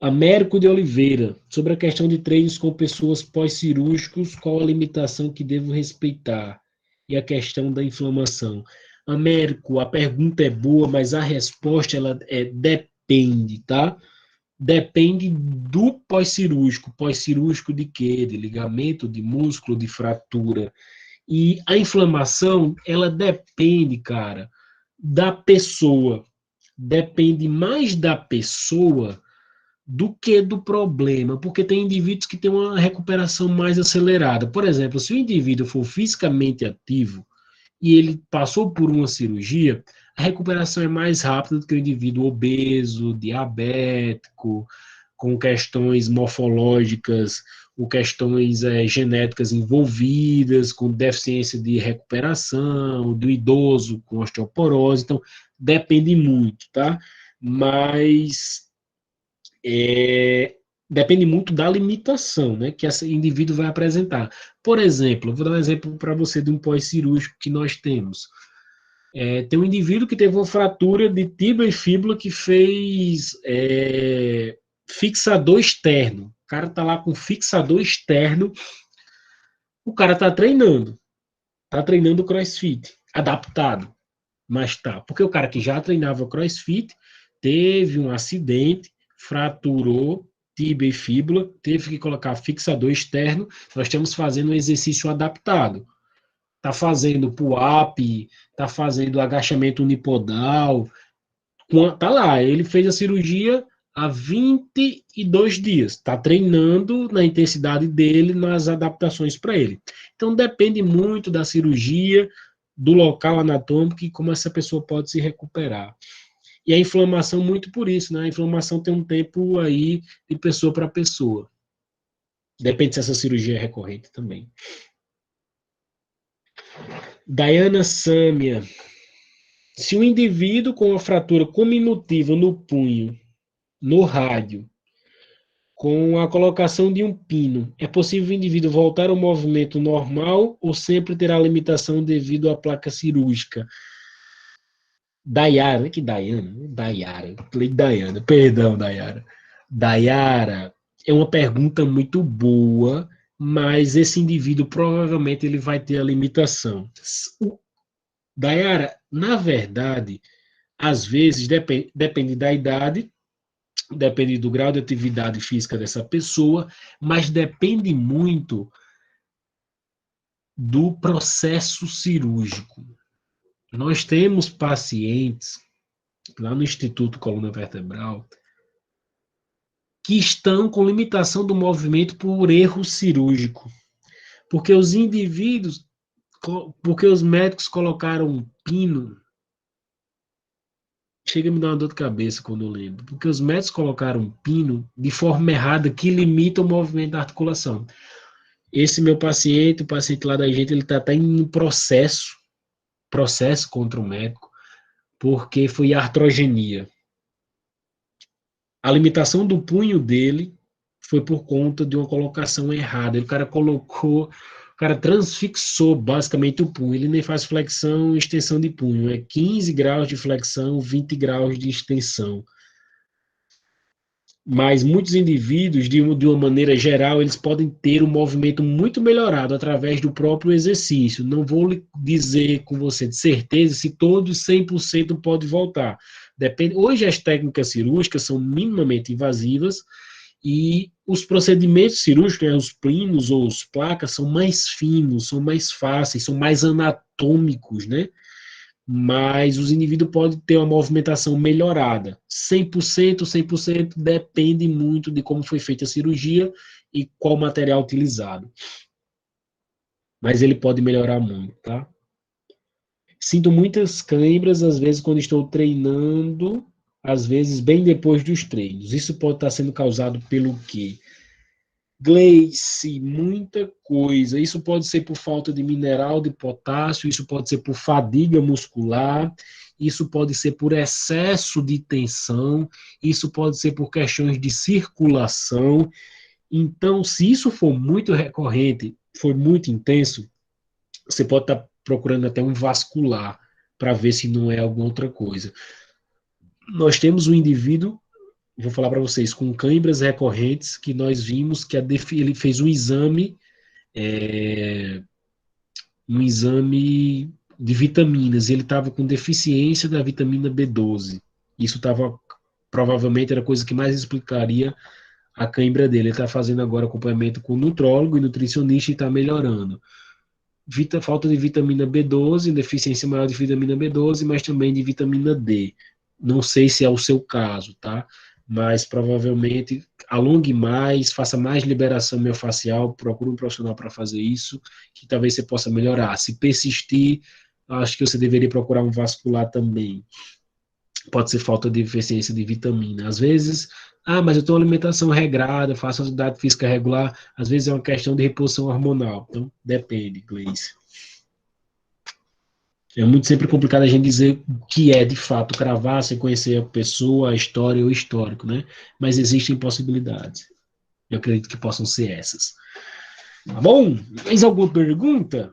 Américo de Oliveira, sobre a questão de treinos com pessoas pós-cirúrgicos, qual a limitação que devo respeitar? E a questão da inflamação. Américo, a pergunta é boa, mas a resposta ela depende, tá? Depende do pós-cirúrgico. Pós-cirúrgico de quê? De ligamento, de músculo, de fratura. E a inflamação, ela depende, cara, da pessoa. Depende mais da pessoa do que do problema, porque tem indivíduos que têm uma recuperação mais acelerada. Por exemplo, se o indivíduo for fisicamente ativo e ele passou por uma cirurgia, a recuperação é mais rápida do que o indivíduo obeso, diabético, com questões morfológicas ou questões genéticas envolvidas, com deficiência de recuperação, do idoso com osteoporose. Então, depende muito, tá? Mas depende muito da limitação, né, que esse indivíduo vai apresentar. Por exemplo, vou dar um exemplo para você de um pós-cirúrgico que nós temos. Tem um indivíduo que teve uma fratura de tíbia e fíbula que fez fixador externo. O cara tá lá com fixador externo, o cara tá treinando CrossFit, adaptado, mas tá, porque o cara que já treinava CrossFit teve um acidente, fraturou tíbia e fíbula, teve que colocar fixador externo, nós estamos fazendo um exercício adaptado. Está fazendo pull-up, está fazendo agachamento unipodal, tá lá, ele fez a cirurgia há 22 dias, está treinando na intensidade dele, nas adaptações para ele. Então depende muito da cirurgia, do local anatômico e como essa pessoa pode se recuperar. E a inflamação, muito por isso, né? A inflamação tem um tempo aí de pessoa para pessoa. Depende se essa cirurgia é recorrente também. Diana Sâmia. Se um indivíduo com uma fratura cominutiva no punho, no rádio, com a colocação de um pino, é possível o indivíduo voltar ao movimento normal ou sempre terá limitação devido à placa cirúrgica? Dayara, que Dayana? Dayara, falei Dayana, perdão, Dayara. Dayara, é uma pergunta muito boa, mas esse indivíduo provavelmente ele vai ter a limitação. Dayara, na verdade, às vezes depende da idade, depende do grau de atividade física dessa pessoa, mas depende muito do processo cirúrgico. Nós temos pacientes lá no Instituto Coluna Vertebral que estão com limitação do movimento por erro cirúrgico, porque os indivíduos, porque os médicos colocaram um pino, chega a me dar uma dor de cabeça quando eu lembro, porque os médicos colocaram um pino de forma errada que limita o movimento da articulação. Esse meu paciente, o paciente lá da gente, ele está até em processo contra o médico, porque foi artrogenia. A limitação do punho dele foi por conta de uma colocação errada. O cara transfixou basicamente o punho. Ele nem faz flexão e extensão de punho. É 15 graus de flexão, 20 graus de extensão. Mas muitos indivíduos, de uma maneira geral, eles podem ter um movimento muito melhorado através do próprio exercício. Não vou lhe dizer com você de certeza se todos 100% pode voltar. Depende. Hoje as técnicas cirúrgicas são minimamente invasivas e os procedimentos cirúrgicos, né, os plinos ou os placas, são mais finos, são mais fáceis, são mais anatômicos, né? Mas os indivíduos podem ter uma movimentação melhorada. 100% depende muito de como foi feita a cirurgia e qual material utilizado. Mas ele pode melhorar muito, tá? Sinto muitas câimbras, às vezes, quando estou treinando às vezes bem depois dos treinos. Isso pode estar sendo causado pelo quê? Gleice, muita coisa. Isso pode ser por falta de mineral de potássio, isso pode ser por fadiga muscular, isso pode ser por excesso de tensão, isso pode ser por questões de circulação. Então, se isso for muito recorrente, for muito intenso, você pode estar procurando até um vascular para ver se não é alguma outra coisa. Nós temos um indivíduo, vou falar para vocês, com câimbras recorrentes, que nós vimos que ele fez um exame de vitaminas, e ele estava com deficiência da vitamina B12. Isso estava, provavelmente, era a coisa que mais explicaria a cãibra dele. Ele está fazendo agora acompanhamento com nutrólogo e nutricionista e está melhorando. Falta de vitamina B12, deficiência maior de vitamina B12, mas também de vitamina D. Não sei se é o seu caso, tá? Mas provavelmente alongue mais, faça mais liberação miofascial, procure um profissional para fazer isso, que talvez você possa melhorar. Se persistir, acho que você deveria procurar um vascular também. Pode ser falta de deficiência de vitamina. Às vezes, mas eu tenho uma alimentação regrada, faço atividade física regular, às vezes é uma questão de reposição hormonal. Então, depende, Gleice. É muito sempre complicado a gente dizer o que é, de fato, cravar sem conhecer a pessoa, a história ou o histórico, né? Mas existem possibilidades. Eu acredito que possam ser essas. Tá bom? Mais alguma pergunta?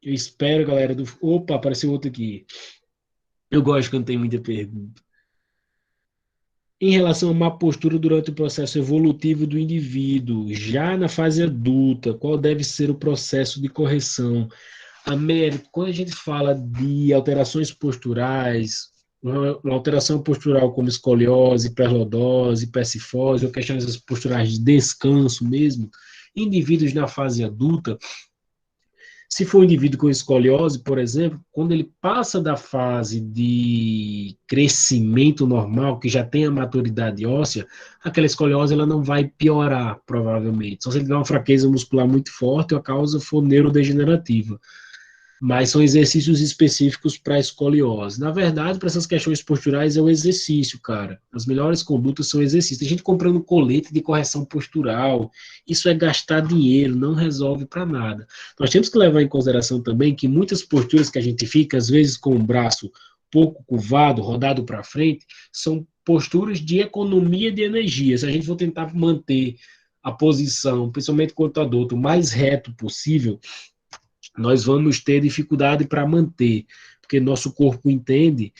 Eu espero, galera. Opa, apareceu outro aqui. Eu gosto quando tem muita pergunta. Em relação a má postura durante o processo evolutivo do indivíduo, já na fase adulta, qual deve ser o processo de correção? Américo, quando a gente fala de alterações posturais, uma alteração postural como escoliose, hiperlordose, hipercifose, ou questões posturais de descanso mesmo, indivíduos na fase adulta, se for um indivíduo com escoliose, por exemplo, quando ele passa da fase de crescimento normal, que já tem a maturidade óssea, aquela escoliose ela não vai piorar, provavelmente. Só se ele tiver uma fraqueza muscular muito forte ou a causa for neurodegenerativa. Mas são exercícios específicos para escoliose. Na verdade, para essas questões posturais é o exercício, cara. As melhores condutas são exercícios. Tem gente comprando colete de correção postural. Isso é gastar dinheiro, não resolve para nada. Nós temos que levar em consideração também que muitas posturas que a gente fica, às vezes com o braço pouco curvado, rodado para frente, são posturas de economia de energia. Se a gente for tentar manter a posição, principalmente quanto adulto, o mais reto possível, nós vamos ter dificuldade para manter, porque nosso corpo entende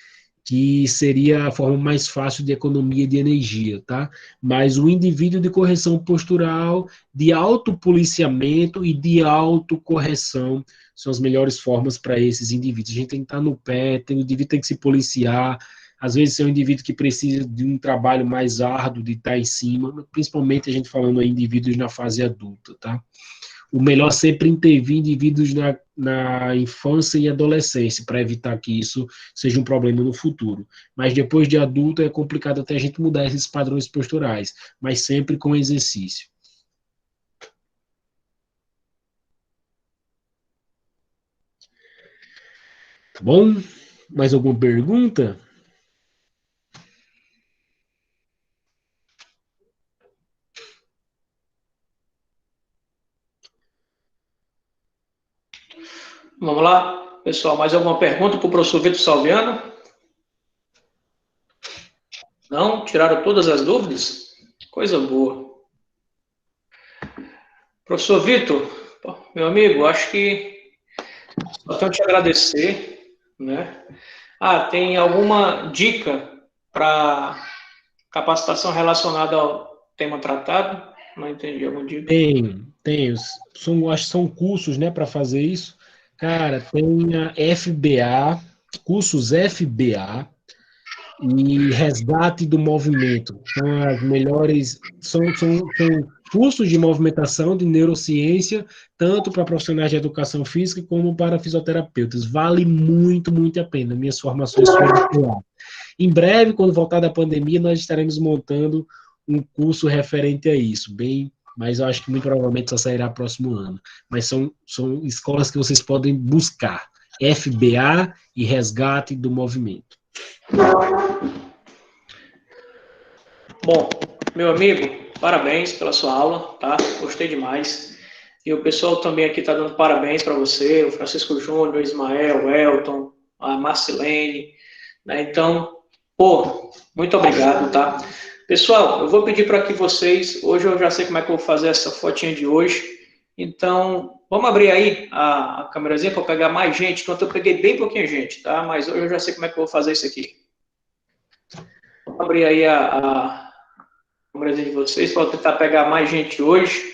que seria a forma mais fácil de economia de energia, tá? Mas o indivíduo de correção postural, de autopoliciamento e de autocorreção são as melhores formas para esses indivíduos. A gente tem que estar no pé, o indivíduo tem que se policiar, às vezes é um indivíduo que precisa de um trabalho mais árduo, de estar em cima, principalmente a gente falando aí indivíduos na fase adulta, tá? O melhor sempre intervir indivíduos na infância e adolescência, para evitar que isso seja um problema no futuro. Mas depois de adulto é complicado até a gente mudar esses padrões posturais, mas sempre com exercício. Tá bom? Mais alguma pergunta? Vamos lá, pessoal. Mais alguma pergunta para o professor Vitor Salviano? Não? Tiraram todas as dúvidas? Coisa boa. Professor Vitor, meu amigo, acho que só tenho que te agradecer, né? Tem alguma dica para capacitação relacionada ao tema tratado? Não entendi alguma dica. Tem. Acho que são cursos, né, para fazer isso. Cara, tem a FBA, cursos FBA e resgate do movimento. São as melhores, são cursos de movimentação, de neurociência, tanto para profissionais de educação física como para fisioterapeutas. Vale muito, muito a pena. Minhas formações foram lá. Em breve, quando voltar da pandemia, nós estaremos montando um curso referente a isso, mas eu acho que muito provavelmente só sairá próximo ano. Mas são escolas que vocês podem buscar. FBA e Resgate do Movimento. Bom, meu amigo, parabéns pela sua aula, tá? Gostei demais. E o pessoal também aqui está dando parabéns para você, o Francisco Júnior, o Ismael, o Elton, a Marcilene, né? Então, pô, muito obrigado, tá? Pessoal, eu vou pedir para que vocês, hoje eu já sei como é que eu vou fazer essa fotinha de hoje, então, vamos abrir aí a câmerazinha para pegar mais gente, enquanto eu peguei bem pouquinha gente, tá? Mas hoje eu já sei como é que eu vou fazer isso aqui. Vamos abrir aí a câmerazinha de vocês para tentar pegar mais gente hoje,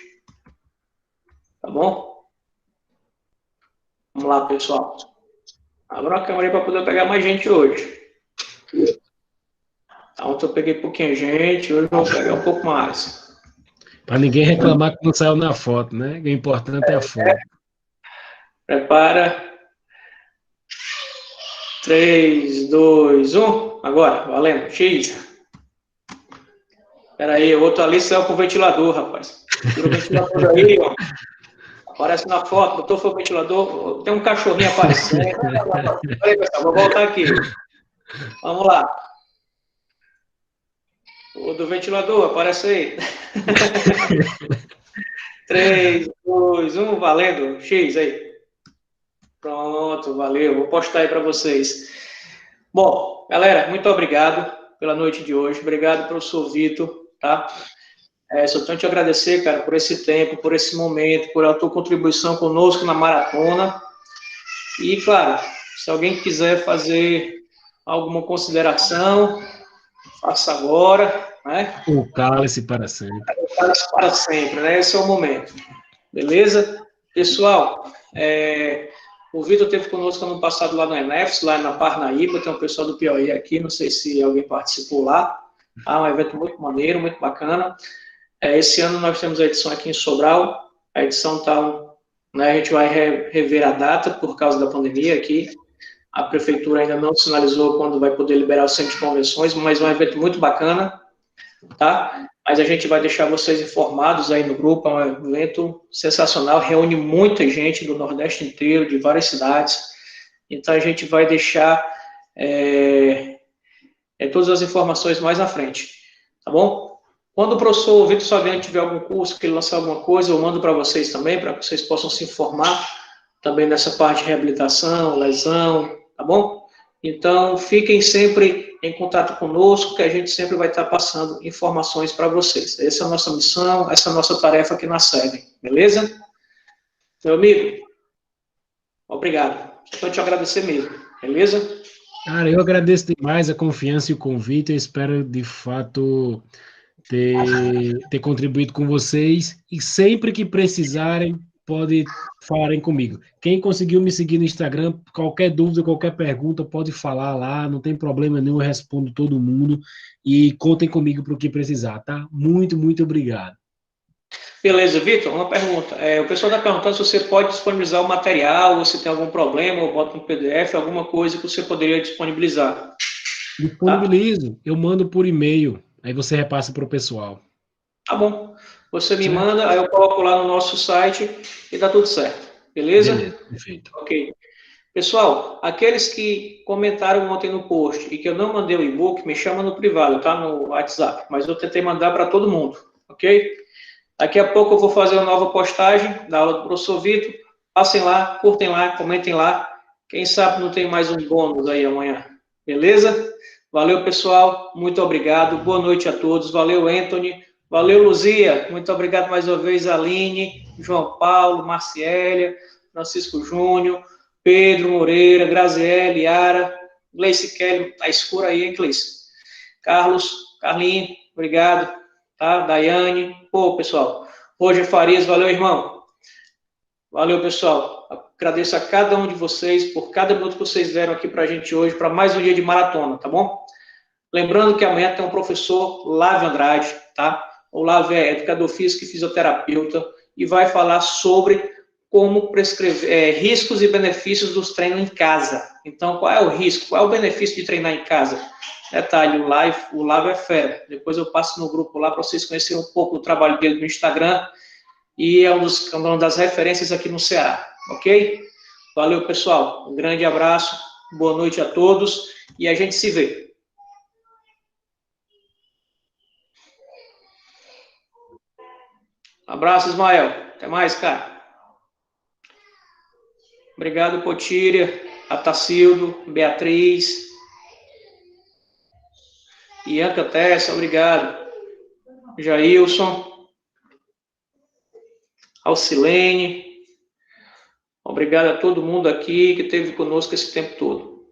tá bom? Vamos lá, pessoal. Abra a câmera aí para poder pegar mais gente hoje. Ontem eu peguei pouquinha gente, hoje eu vou pegar um pouco mais. Para ninguém reclamar que não saiu na foto, né? O importante é a foto. Prepara. 3, 2, 1. Agora, valendo. X. Espera aí, o outro ali saiu com o ventilador, rapaz. Tira o ventilador aí, ó. Aparece na foto, botou o ventilador, tem um cachorrinho aparecendo. Peraí, pessoal, vou voltar aqui. Vamos lá. O do ventilador, aparece aí. 3, 2, 1, valendo. X aí. Pronto, valeu. Vou postar aí para vocês. Bom, galera, muito obrigado pela noite de hoje. Obrigado, professor Vitor, tá? Só tenho que te agradecer, cara, por esse tempo, por esse momento, por a tua contribuição conosco na maratona. E, claro, se alguém quiser fazer alguma consideração, faça agora, né? O cálice para sempre. Cálice para sempre, né? Esse é o momento. Beleza? Pessoal, o Vitor esteve conosco ano passado lá no ENEFS, lá na Parnaíba, tem um pessoal do Piauí aqui, não sei se alguém participou lá. Um evento muito maneiro, muito bacana. Esse ano nós temos a edição aqui em Sobral, a edição está, né, a gente vai rever a data por causa da pandemia aqui, a prefeitura ainda não sinalizou quando vai poder liberar o centro de convenções, mas é um evento muito bacana, tá? Mas a gente vai deixar vocês informados aí no grupo, é um evento sensacional, reúne muita gente do Nordeste inteiro, de várias cidades, então a gente vai deixar todas as informações mais na frente, tá bom? Quando o professor Vitor Saviano tiver algum curso, que ele lançar alguma coisa, eu mando para vocês também, para que vocês possam se informar também nessa parte de reabilitação, lesão, tá bom? Então, fiquem sempre em contato conosco, que a gente sempre vai estar passando informações para vocês. Essa é a nossa missão, essa é a nossa tarefa aqui na SEB, beleza? Meu amigo, obrigado. Estou te agradecer mesmo, beleza? Cara, eu agradeço demais a confiança e o convite. Eu espero, de fato, ter contribuído com vocês. E sempre que precisarem, pode falarem comigo. Quem conseguiu me seguir no Instagram, qualquer dúvida, qualquer pergunta, pode falar lá. Não tem problema nenhum, eu respondo todo mundo. E contem comigo para o que precisar, tá? Muito, muito obrigado. Beleza, Vitor, uma pergunta. O pessoal está perguntando se você pode disponibilizar o material, ou se tem algum problema, ou bota um PDF, alguma coisa que você poderia disponibilizar. Tá? Disponibilizo, eu mando por e-mail, aí você repassa para o pessoal. Tá bom. Você me Certo? manda, aí eu coloco lá no nosso site e dá tudo certo. Beleza? Beleza, perfeito. Ok. Pessoal, aqueles que comentaram ontem no post e que eu não mandei o e-book, me chama no privado, tá? No WhatsApp. Mas eu tentei mandar para todo mundo, ok? Daqui a pouco eu vou fazer uma nova postagem da aula do professor Vitor. Passem lá, curtem lá, comentem lá. Quem sabe não tem mais um bônus aí amanhã. Beleza? Valeu, pessoal. Muito obrigado. Boa noite a todos. Valeu, Anthony. Valeu, Luzia. Muito obrigado mais uma vez, Aline, João Paulo, Marciélia, Francisco Júnior, Pedro Moreira, Graziele, Yara, Gleice Kelly. Tá escuro aí, hein, Gleice? Carlos, Carlinhos, obrigado. Tá? Daiane. Pô, pessoal. Roger Farias, valeu, irmão. Valeu, pessoal. Agradeço a cada um de vocês por cada minuto que vocês deram aqui para a gente hoje, para mais um dia de maratona, tá bom? Lembrando que amanhã tem um professor, Lávio Andrade, tá? O Lávio é educador físico e fisioterapeuta e vai falar sobre como prescrever riscos e benefícios dos treinos em casa. Então, qual é o risco? Qual é o benefício de treinar em casa? Detalhe, o Lávio é fera. Depois eu passo no grupo lá para vocês conhecerem um pouco o trabalho dele no Instagram e é uma das referências aqui no Ceará, ok? Valeu, pessoal. Um grande abraço, boa noite a todos e a gente se vê. Abraço, Ismael. Até mais, cara. Obrigado, Potíria, Atacildo, Beatriz, Ianca Tessa, obrigado. Jailson, Alcilene, obrigado a todo mundo aqui que esteve conosco esse tempo todo.